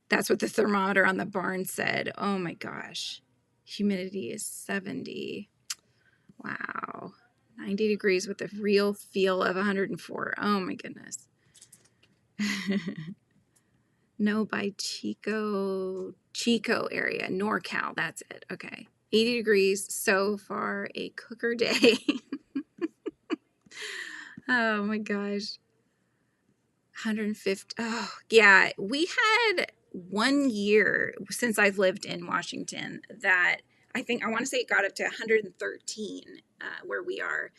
That's what the thermometer on the barn said. Oh my gosh. Humidity is 70. Wow. 90 degrees with a real feel of 104. Oh my goodness. No, by Chico area, NorCal. That's it. Okay. 80 degrees. So far a cooker day. Oh my gosh. 150. Oh, yeah. We had 1 year since I've lived in Washington that I want to say it got up to 113 where we are.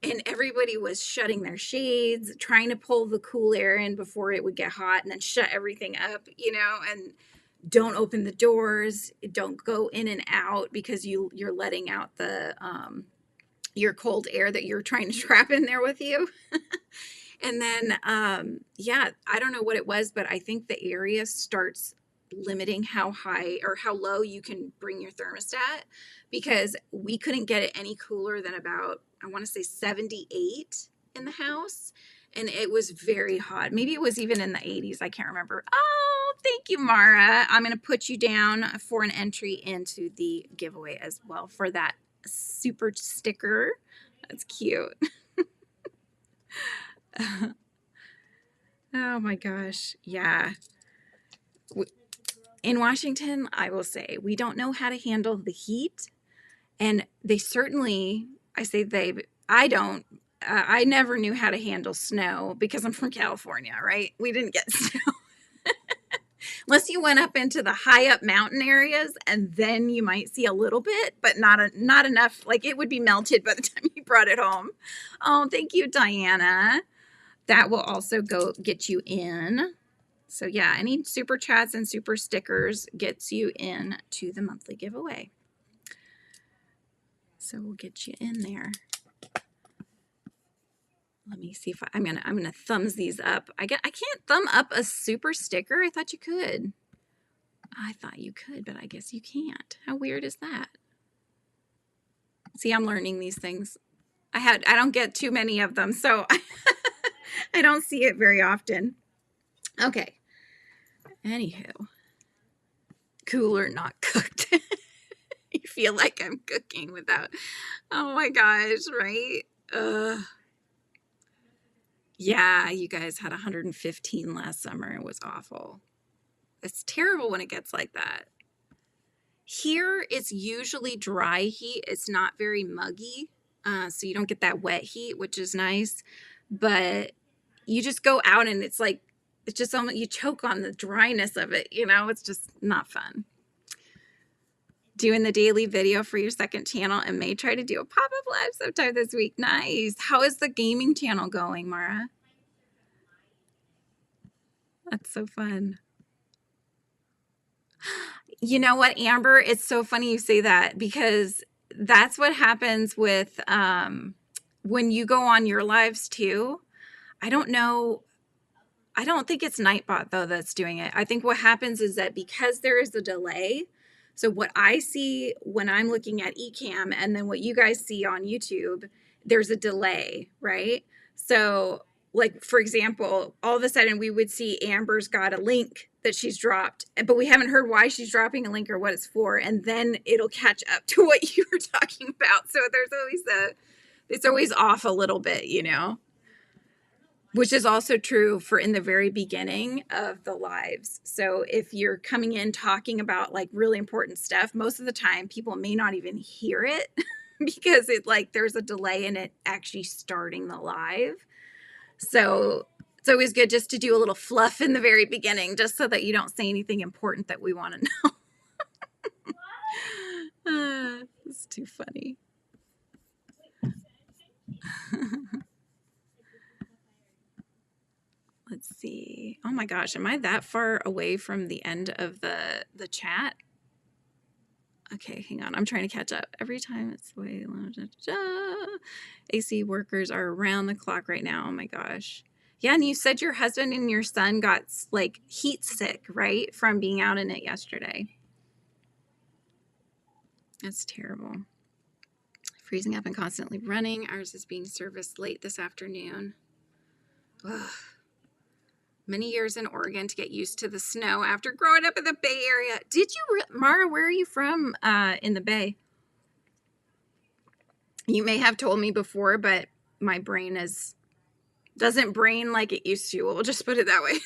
And everybody was shutting their shades, trying to pull the cool air in before it would get hot, and then shut everything up, and don't open the doors. Don't go in and out because you're letting out the your cold air that you're trying to trap in there with you. And then, yeah, I don't know what it was, but I think the area starts limiting how high or how low you can bring your thermostat, because we couldn't get it any cooler than about, I want to say 78 in the house. And it was very hot. Maybe it was even in the 80s. I can't remember. Oh, thank you, Mara. I'm going to put you down for an entry into the giveaway as well for that super sticker. That's cute. Oh my gosh. Yeah. In Washington, I will say, we don't know how to handle the heat. And they certainly, I say they, I don't, I never knew how to handle snow because I'm from California, right? We didn't get snow. Unless you went up into the high up mountain areas, and then you might see a little bit, but not enough. Like it would be melted by the time you brought it home. Oh, thank you, Diana. That will also go get you in. So yeah, any super chats and super stickers gets you in to the monthly giveaway. So we'll get you in there. Let me see if I'm gonna thumbs these up. I can't thumb up a super sticker. I thought you could. I thought you could, but I guess you can't. How weird is that? See, I'm learning these things. I don't get too many of them, so I don't see it very often. Okay. Anywho, cooler, not cooked. You feel like I'm cooking without. Oh my gosh, right? Yeah, you guys had 115 last summer. It was awful. It's terrible when it gets like that. Here, it's usually dry heat. It's not very muggy, so you don't get that wet heat, which is nice. But you just go out and it's like, it's just almost, you choke on the dryness of it, you know? It's just not fun. Doing the daily video for your second channel and may try to do a pop-up live sometime this week. Nice. How is the gaming channel going, Mara? That's so fun. You know what, Amber? It's so funny you say that because that's what happens with when you go on your lives too. I don't know. I don't think it's Nightbot though that's doing it. I think what happens is that because there is a delay, so what I see when I'm looking at Ecamm and then what you guys see on YouTube, there's a delay, right? So like, for example, all of a sudden we would see Amber's got a link that she's dropped, but we haven't heard why she's dropping a link or what it's for. And then it'll catch up to what you were talking about. So there's always it's always off a little bit, you know? Which is also true for in the very beginning of the lives. So if you're coming in talking about like really important stuff, most of the time people may not even hear it because it like there's a delay in it actually starting the live. So it's always good just to do a little fluff in the very beginning just so that you don't say anything important that we want to know. It's too funny. Let's see. Oh my gosh, am I that far away from the end of the chat? Okay, hang on. I'm trying to catch up. Every time it's way AC workers are around the clock right now. Oh my gosh. Yeah, and you said your husband and your son got like heat sick, right? From being out in it yesterday. That's terrible. Freezing up and constantly running. Ours is being serviced late this afternoon. Ugh. Many years in Oregon to get used to the snow after growing up in the Bay Area. Did you, Mara, where are you from in the Bay? You may have told me before, but my brain doesn't brain like it used to. We'll just put it that way.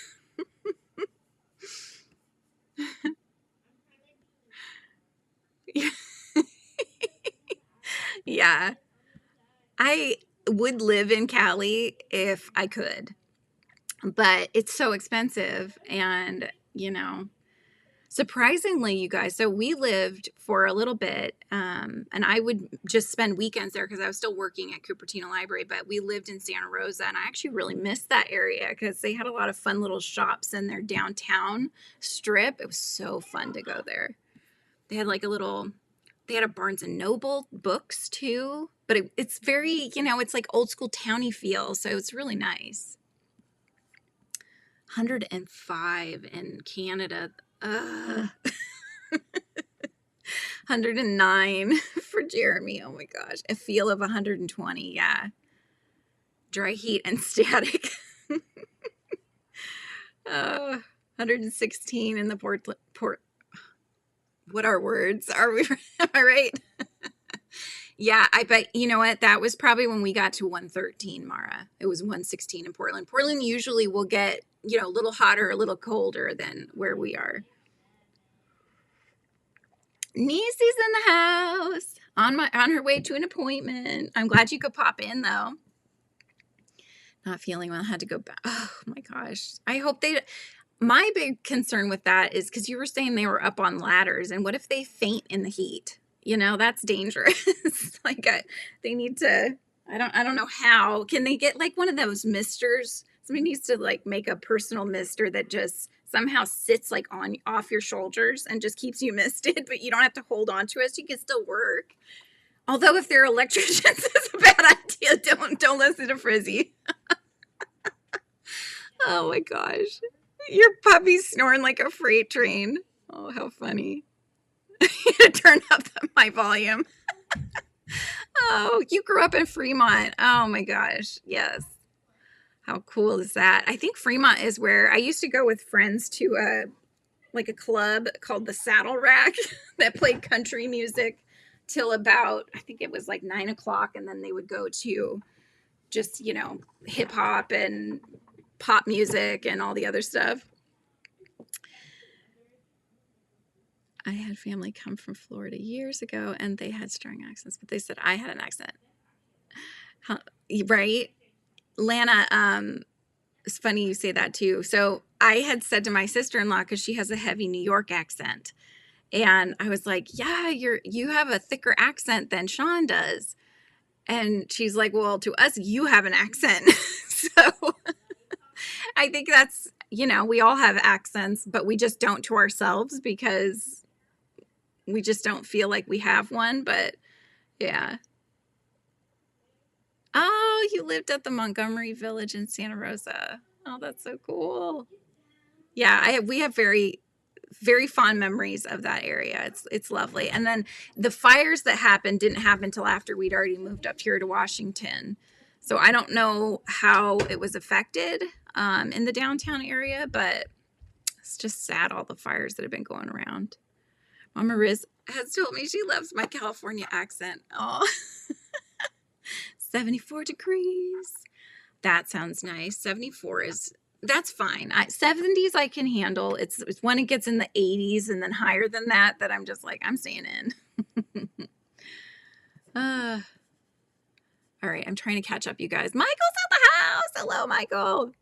Yeah. I would live in Cali if I could, but it's so expensive. And, you know, surprisingly, you guys, so we lived for a little bit, and I would just spend weekends there because I was still working at Cupertino Library, but we lived in Santa Rosa, and I actually really missed that area because they had a lot of fun little shops in their downtown strip. It was so fun to go there. They had like they had a Barnes and Noble books too, but it's very, you know, it's like old school towny feel, so it's really nice. 105 in Canada. 109 for Jeremy. Oh my gosh. A feel of 120. Yeah. Dry heat and static. 116 in the port. What are words? Are we? Am I right? Yeah, I bet, you know what? That was probably when we got to 113, Mara. It was 116 in Portland. Portland usually will get, you know, a little hotter, a little colder than where we are. Niecy's in the house on her way to an appointment. I'm glad you could pop in though. Not feeling well, had to go back. Oh my gosh. I hope my big concern with that is because you were saying they were up on ladders, and what if they faint in the heat? You know, that's dangerous. Like they need to, I don't know how. Can they get like one of those misters? Somebody needs to like make a personal mister that just somehow sits like off your shoulders and just keeps you misted, but you don't have to hold on to it, so you can still work. Although if they're electricians, it's a bad idea. Don't listen to Frizzy. Oh my gosh. Your puppy's snoring like a freight train. Oh, how funny. Turn up my volume. Oh, you grew up in Fremont. Oh my gosh. Yes. How cool is that? I think Fremont is where I used to go with friends to a club called the Saddle Rack that played country music till about, I think it was like 9 o'clock. And then they would go to just, hip hop and pop music and all the other stuff. I had family come from Florida years ago and they had strong accents, but they said I had an accent. Right? Lana, it's funny you say that too. So I had said to my sister-in-law, because she has a heavy New York accent, and I was like, yeah, you have a thicker accent than Sean does. And she's like, well, to us, you have an accent. So I think that's, we all have accents, but we just don't to ourselves because we just don't feel like we have one. But yeah. Oh, you lived at the Montgomery Village in Santa Rosa. Oh, that's so cool. Yeah, we have very, very fond memories of that area. It's lovely. And then the fires that happened didn't happen until after we'd already moved up here to Washington. So I don't know how it was affected in the downtown area, but it's just sad, all the fires that have been going around. Mama Riz has told me she loves my California accent. Oh, 74 degrees. That sounds nice. 74 that's fine. 70s I can handle. It's when it gets in the 80s and then higher than that I'm just like, I'm staying in. All right, I'm trying to catch up, you guys. Michael's at the house. Hello, Michael.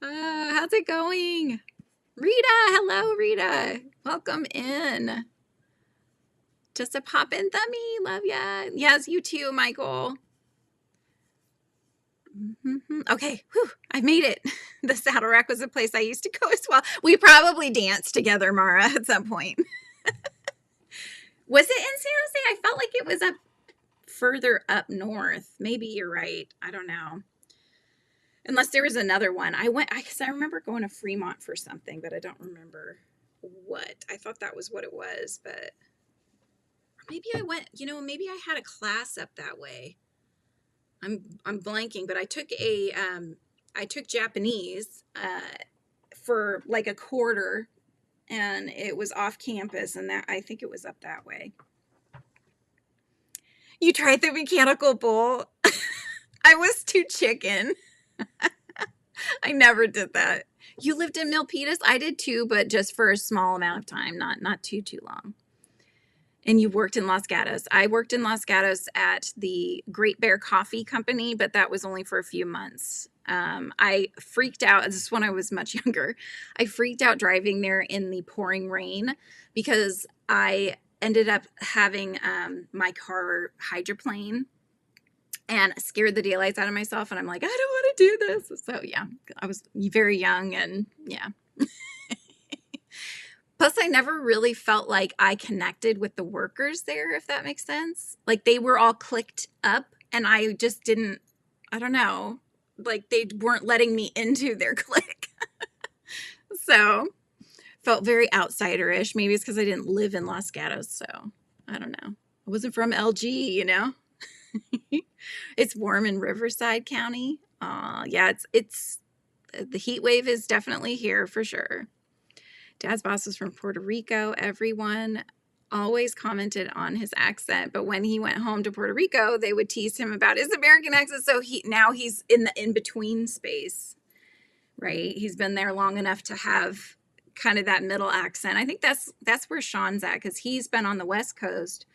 How's it going? Rita, hello, Rita. Welcome in. Just a pop in thummy. Love ya. Yes, you too, Michael. Okay, whew, I made it. The Saddle Rack was a place I used to go as well. We probably danced together, Mara, at some point. Was it in San Jose? I felt like it was up further up north. Maybe you're right. I don't know. Unless there was another one. I remember going to Fremont for something, but I don't remember what. I thought that was what it was, but maybe I went, maybe I had a class up that way. I'm blanking, but I took Japanese for like a quarter, and it was off campus, and I think it was up that way. You tried the mechanical bull? I was too chicken. I never did that. You lived in Milpitas? I did too, but just for a small amount of time, not too long. And you worked in Los Gatos. I worked in Los Gatos at the Great Bear Coffee Company, but that was only for a few months. I freaked out. This is when I was much younger. I freaked out driving there in the pouring rain because I ended up having my car hydroplane and scared the daylights out of myself. And I'm like, I don't want to do this. So yeah, I was very young and yeah. Plus, I never really felt like I connected with the workers there, if that makes sense. Like they were all clicked up and I just didn't, I don't know, like they weren't letting me into their clique. So felt very outsider-ish. Maybe it's because I didn't live in Los Gatos. So I don't know. I wasn't from LG, It's warm in Riverside County. Yeah, it's the heat wave is definitely here for sure. Dad's boss was from Puerto Rico. Everyone always commented on his accent, but when he went home to Puerto Rico, they would tease him about his American accent. So now he's in the in-between space, right? He's been there long enough to have kind of that middle accent. I think that's where Sean's at, because he's been on the West Coast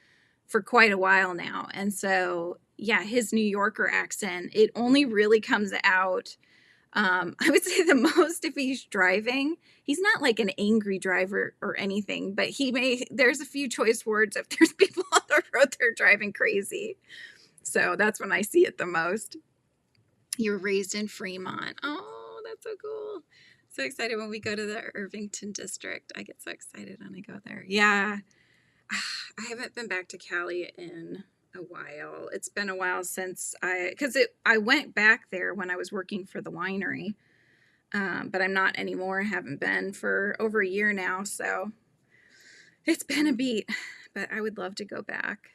for quite a while now. And so, yeah, his New Yorker accent, it only really comes out, I would say the most if he's driving. He's not like an angry driver or anything, but there's a few choice words if there's people on the road that are driving crazy. So that's when I see it the most. You were raised in Fremont. Oh, that's so cool. So excited when we go to the Irvington district. I get so excited when I go there. Yeah. I haven't been back to Cali in a while. It's been a while since I went back there when I was working for the winery, but I'm not anymore. I haven't been for over a year now, so it's been a beat, but I would love to go back,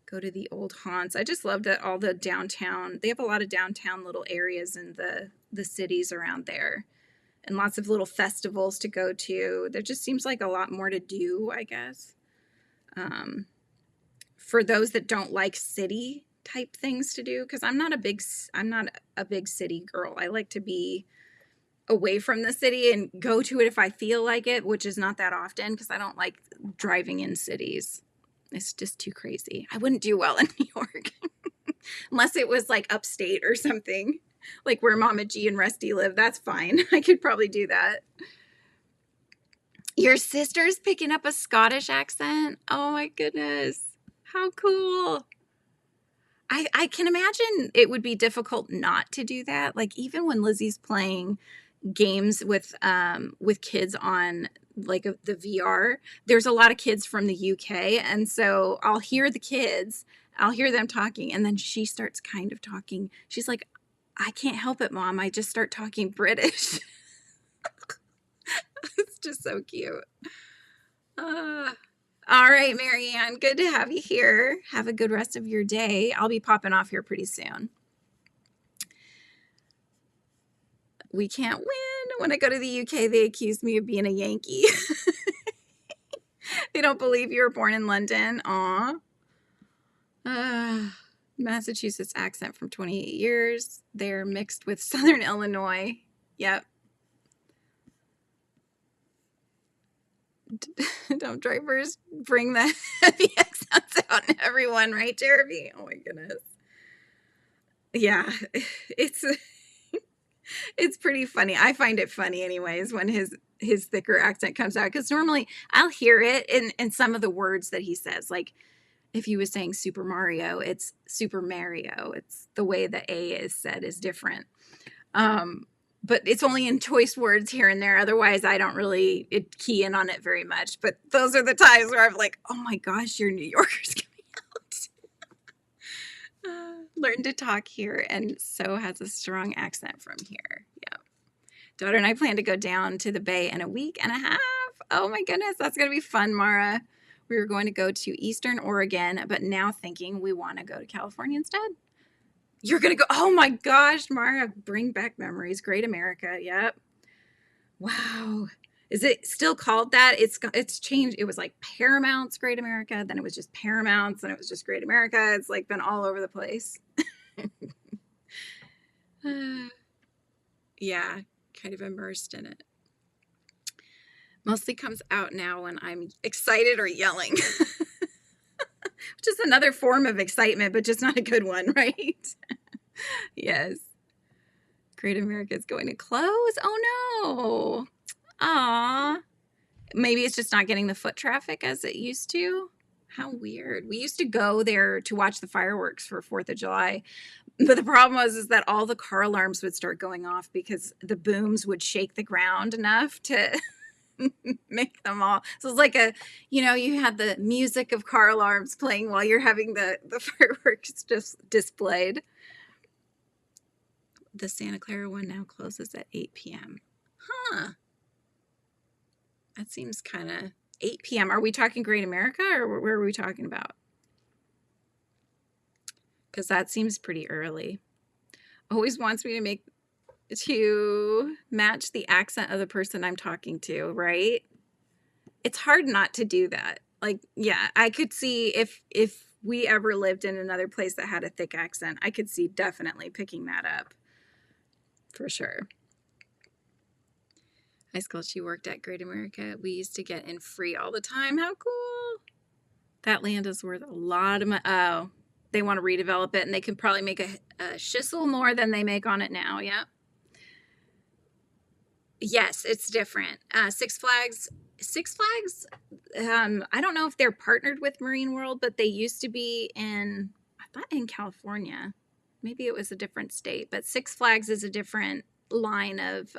go to the old haunts. I just loved all the downtown. They have a lot of downtown little areas in the cities around there, and lots of little festivals to go to. There just seems like a lot more to do, I guess. For those that don't like city type things to do, because I'm not a big city girl. I like to be away from the city and go to it if I feel like it, which is not that often, because I don't like driving in cities. It's just too crazy. I wouldn't do well in New York unless it was like upstate or something, like where Mama G and Rusty live. That's fine. I could probably do that. Your sister's picking up a Scottish accent. Oh my goodness. How cool. I can imagine it would be difficult not to do that. Like even when Lizzie's playing games with kids on like the VR, there's a lot of kids from the UK. And so I'll hear them talking, and then she starts kind of talking. She's like, I can't help it, Mom. I just start talking British. It's just so cute. All right, Marianne, good to have you here. Have a good rest of your day. I'll be popping off here pretty soon. We can't win. When I go to the UK, they accuse me of being a Yankee. They don't believe you were born in London. Aw. Massachusetts accent from 28 years. They're mixed with Southern Illinois. Yep. Don't drivers bring the heavy accents out in everyone, right, Jeremy? Oh my goodness. Yeah, it's pretty funny. I find it funny anyways when his thicker accent comes out, because normally I'll hear it in some of the words that he says. Like if he was saying Super Mario, it's Super Mario. It's the way the A is said is different. But it's only in choice words here and there. Otherwise, I don't really key in on it very much. But those are the times where I'm like, oh my gosh, your New Yorker's coming out. Learn to talk here, and so has a strong accent from here. Yeah. Daughter and I plan to go down to the Bay in a week and a half. Oh my goodness, that's going to be fun, Mara. We were going to go to Eastern Oregon, but now thinking we want to go to California instead. You're going to go. Oh my gosh, Mara, bring back memories. Great America. Yep. Wow. Is it still called that? It's changed. It was like Paramount's Great America. Then it was just Paramount's, and it was just Great America. It's like been all over the place. Yeah, kind of immersed in it. Mostly comes out now when I'm excited or yelling. Which is another form of excitement, but just not a good one, right? Yes. Great America is going to close. Oh no. Aw. Maybe it's just not getting the foot traffic as it used to. How weird. We used to go there to watch the fireworks for 4th of July. But the problem is that all the car alarms would start going off because the booms would shake the ground enough to make them all. So it's like you had the music of car alarms playing while you're having the fireworks just displayed. The Santa Clara one now closes at 8 p.m. Huh. That seems kind of 8 p.m. Are we talking Great America, or where are we talking about? Because that seems pretty early. Always wants me to match the accent of the person I'm talking to, right? It's hard not to do that. Like, yeah, I could see if we ever lived in another place that had a thick accent, I could see definitely picking that up. For sure. high school, she worked at Great America. We used to get in free all the time. How cool. That land is worth a lot of money. Oh, they want to redevelop it, and they can probably make a shizzle more than they make on it now. Yep. Yes, it's different. Six Flags. I don't know if they're partnered with Marine World, but they used to be I thought in California. Maybe it was a different state, but Six Flags is a different line of,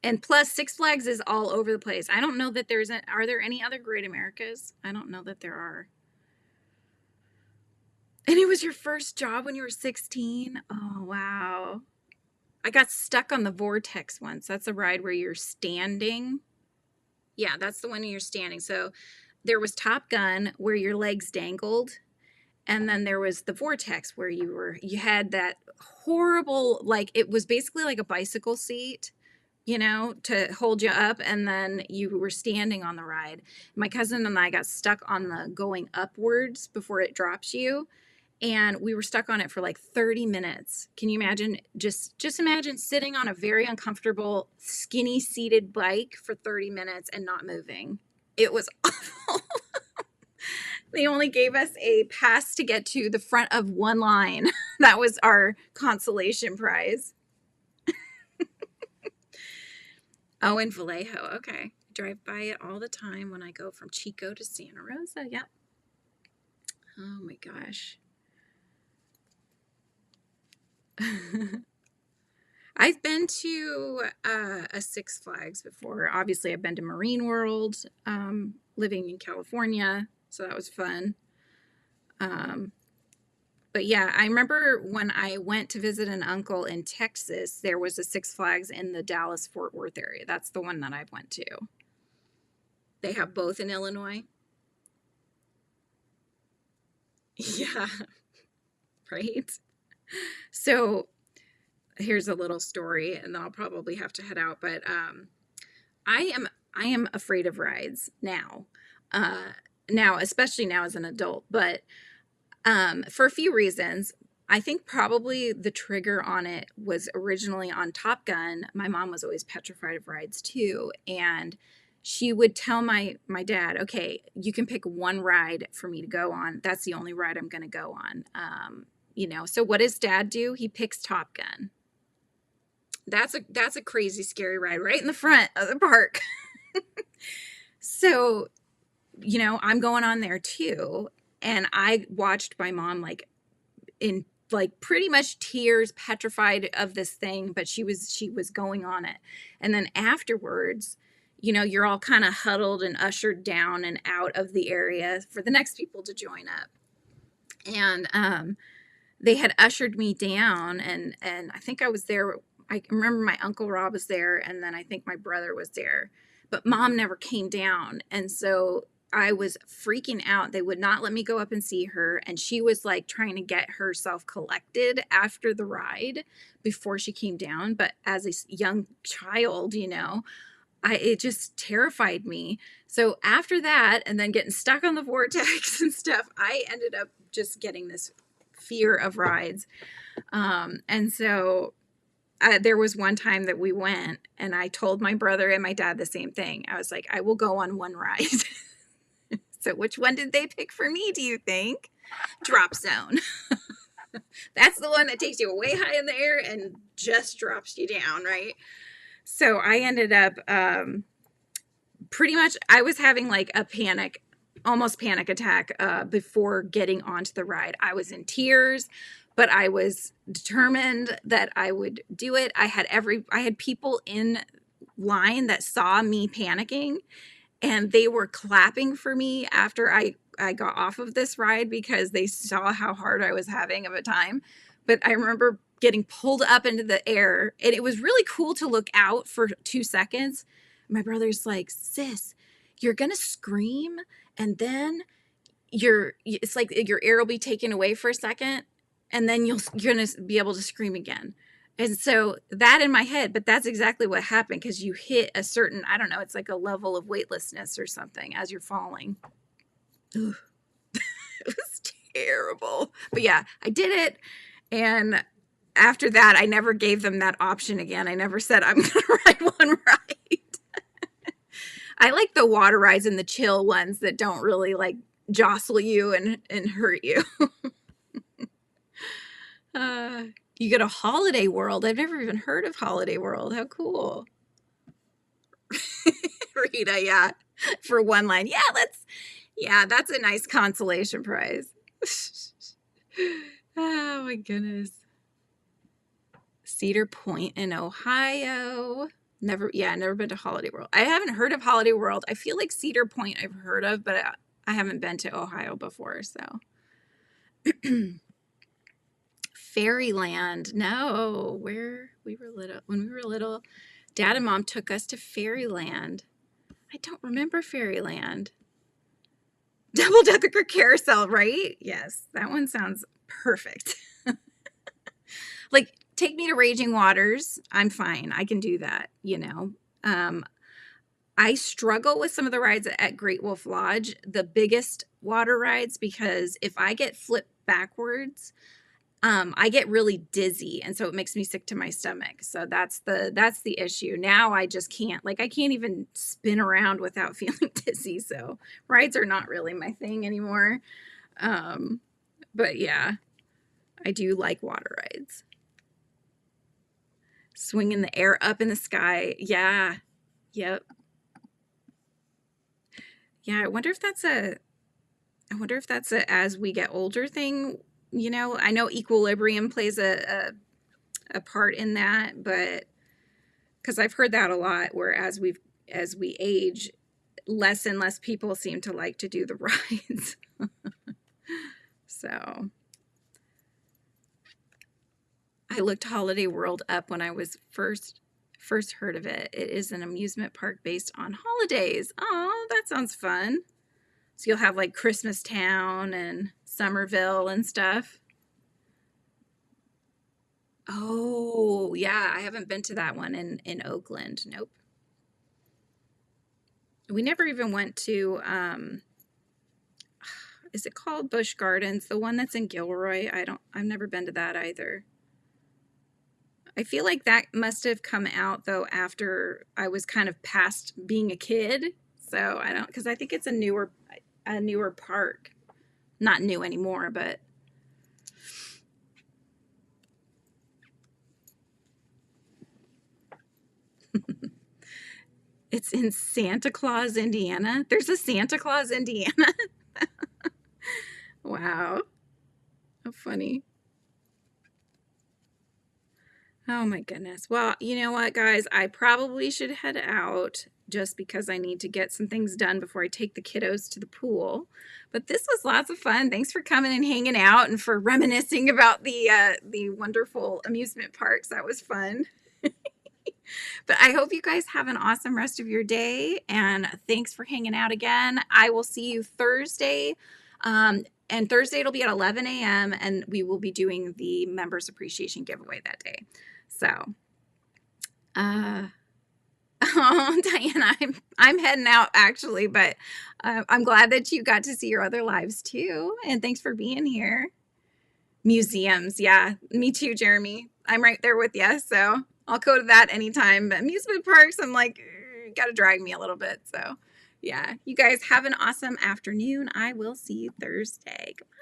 and plus Six Flags is all over the place. I don't know that are there any other Great Americas? I don't know that there are. And it was your first job when you were 16? Oh, wow. I got stuck on the Vortex once. That's a ride where you're standing. Yeah, that's the one you're standing. So there was Top Gun where your legs dangled. And then there was the Vortex where you had that horrible, like, it was basically like a bicycle seat, to hold you up. And then you were standing on the ride. My cousin and I got stuck on the going upwards before it drops you. And we were stuck on it for like 30 minutes. Can you imagine? Just imagine sitting on a very uncomfortable, skinny seated bike for 30 minutes and not moving. It was awful. They only gave us a pass to get to the front of one line. That was our consolation prize. Oh, in Vallejo. Okay. I drive by it all the time when I go from Chico to Santa Rosa. Yep. Oh my gosh. I've been to a Six Flags before. Obviously, I've been to Marine World, living in California, so that was fun. But yeah, I remember when I went to visit an uncle in Texas, there was a Six Flags in the Dallas-Fort Worth area. That's the one that I went to. They have both in Illinois. Yeah, right? So here's a little story, and then I'll probably have to head out. But I am afraid of rides now. Especially now as an adult. But for a few reasons. I think probably the trigger on it was originally on Top Gun. My mom was always petrified of rides too, and she would tell my dad, "Okay, you can pick one ride for me to go on. That's the only ride I'm going to go on." So what does Dad do? He picks Top Gun. That's a crazy, scary ride right in the front of the park. So, I'm going on there too. And I watched my mom in pretty much tears, petrified of this thing, but she was going on it. And then afterwards, you're all kind of huddled and ushered down and out of the area for the next people to join up. And they had ushered me down, and I think I was there. I remember my Uncle Rob was there, and then I think my brother was there, but Mom never came down. And so I was freaking out. They would not let me go up and see her, and she was trying to get herself collected after the ride before she came down. But as a young child, it just terrified me. So after that, and then getting stuck on the Vortex and stuff, I ended up just getting this fear of rides. And so there was one time that we went, and I told my brother and my dad the same thing. I was like, I will go on one ride. So which one did they pick for me, do you think? Drop Zone. That's the one that takes you way high in the air and just drops you down, right? So I ended up pretty much, I was having almost panic attack before getting onto the ride. I was in tears, but I was determined that I would do it. I had people in line that saw me panicking, and they were clapping for me after I got off of this ride because they saw how hard I was having of a time. But I remember getting pulled up into the air, and it was really cool to look out for 2 seconds. My brother's like, "Sis, you're going to scream, and then it's like your air will be taken away for a second, and then you're going to be able to scream again." And so that in my head, but that's exactly what happened, because you hit a certain, I don't know, it's like a level of weightlessness or something as you're falling. Ugh. It was terrible. But yeah, I did it. And after that, I never gave them that option again. I never said I'm going to ride one ride. I like the water rides and the chill ones that don't really like jostle you and hurt you. You get a Holiday World. I've never even heard of Holiday World. How cool. Rita, yeah. For one line. Yeah, that's a nice consolation prize. Oh my goodness. Cedar Point in Ohio. Never been to Holiday World. I haven't heard of Holiday World. I feel like Cedar Point I've heard of, but I haven't been to Ohio before, so. Fairyland. No, when we were little, Dad and Mom took us to Fairyland. I don't remember Fairyland. Double Decker Carousel, right? Yes, that one sounds perfect. Like, take me to Raging Waters. I'm fine. I can do that, you know. I struggle with some of the rides at Great Wolf Lodge, the biggest water rides, because if I get flipped backwards, I get really dizzy, and so it makes me sick to my stomach. So that's the issue. Now I just can't, like, I can't even spin around without feeling dizzy. So rides are not really my thing anymore. But yeah, I do like water rides. Swing in the air up in the sky. Yeah. Yep. Yeah, I wonder if that's a as we get older thing. You know, I know equilibrium plays a part in that, but because I've heard that a lot, where as we age, less and less people seem to like to do the rides. So I looked Holiday World up when I was first heard of it. It is an amusement park based on holidays. Oh, that sounds fun. So you'll have like Christmas Town and Somerville and stuff. Oh, yeah. I haven't been to that one in Oakland. Nope. We never even went to, is it called Busch Gardens? The one that's in Gilroy? I've never been to that either. I feel like that must have come out though after I was kind of past being a kid. So because I think it's a newer park. Not new anymore, but it's in Santa Claus, Indiana. There's a Santa Claus, Indiana. Wow. How funny. Oh my goodness. Well, you know what, guys? I probably should head out just because I need to get some things done before I take the kiddos to the pool. But this was lots of fun. Thanks for coming and hanging out and for reminiscing about the wonderful amusement parks. That was fun. But I hope you guys have an awesome rest of your day, and thanks for hanging out again. I will see you Thursday. And Thursday it'll be at 11 a.m. and we will be doing the members appreciation giveaway that day. So, oh, Diana, I'm heading out actually, but I'm glad that you got to see your other lives too. And thanks for being here. Museums. Yeah, me too, Jeremy. I'm right there with you. So I'll go to that anytime. But amusement parks, I'm like, got to drag me a little bit. So yeah, you guys have an awesome afternoon. I will see you Thursday. Goodbye.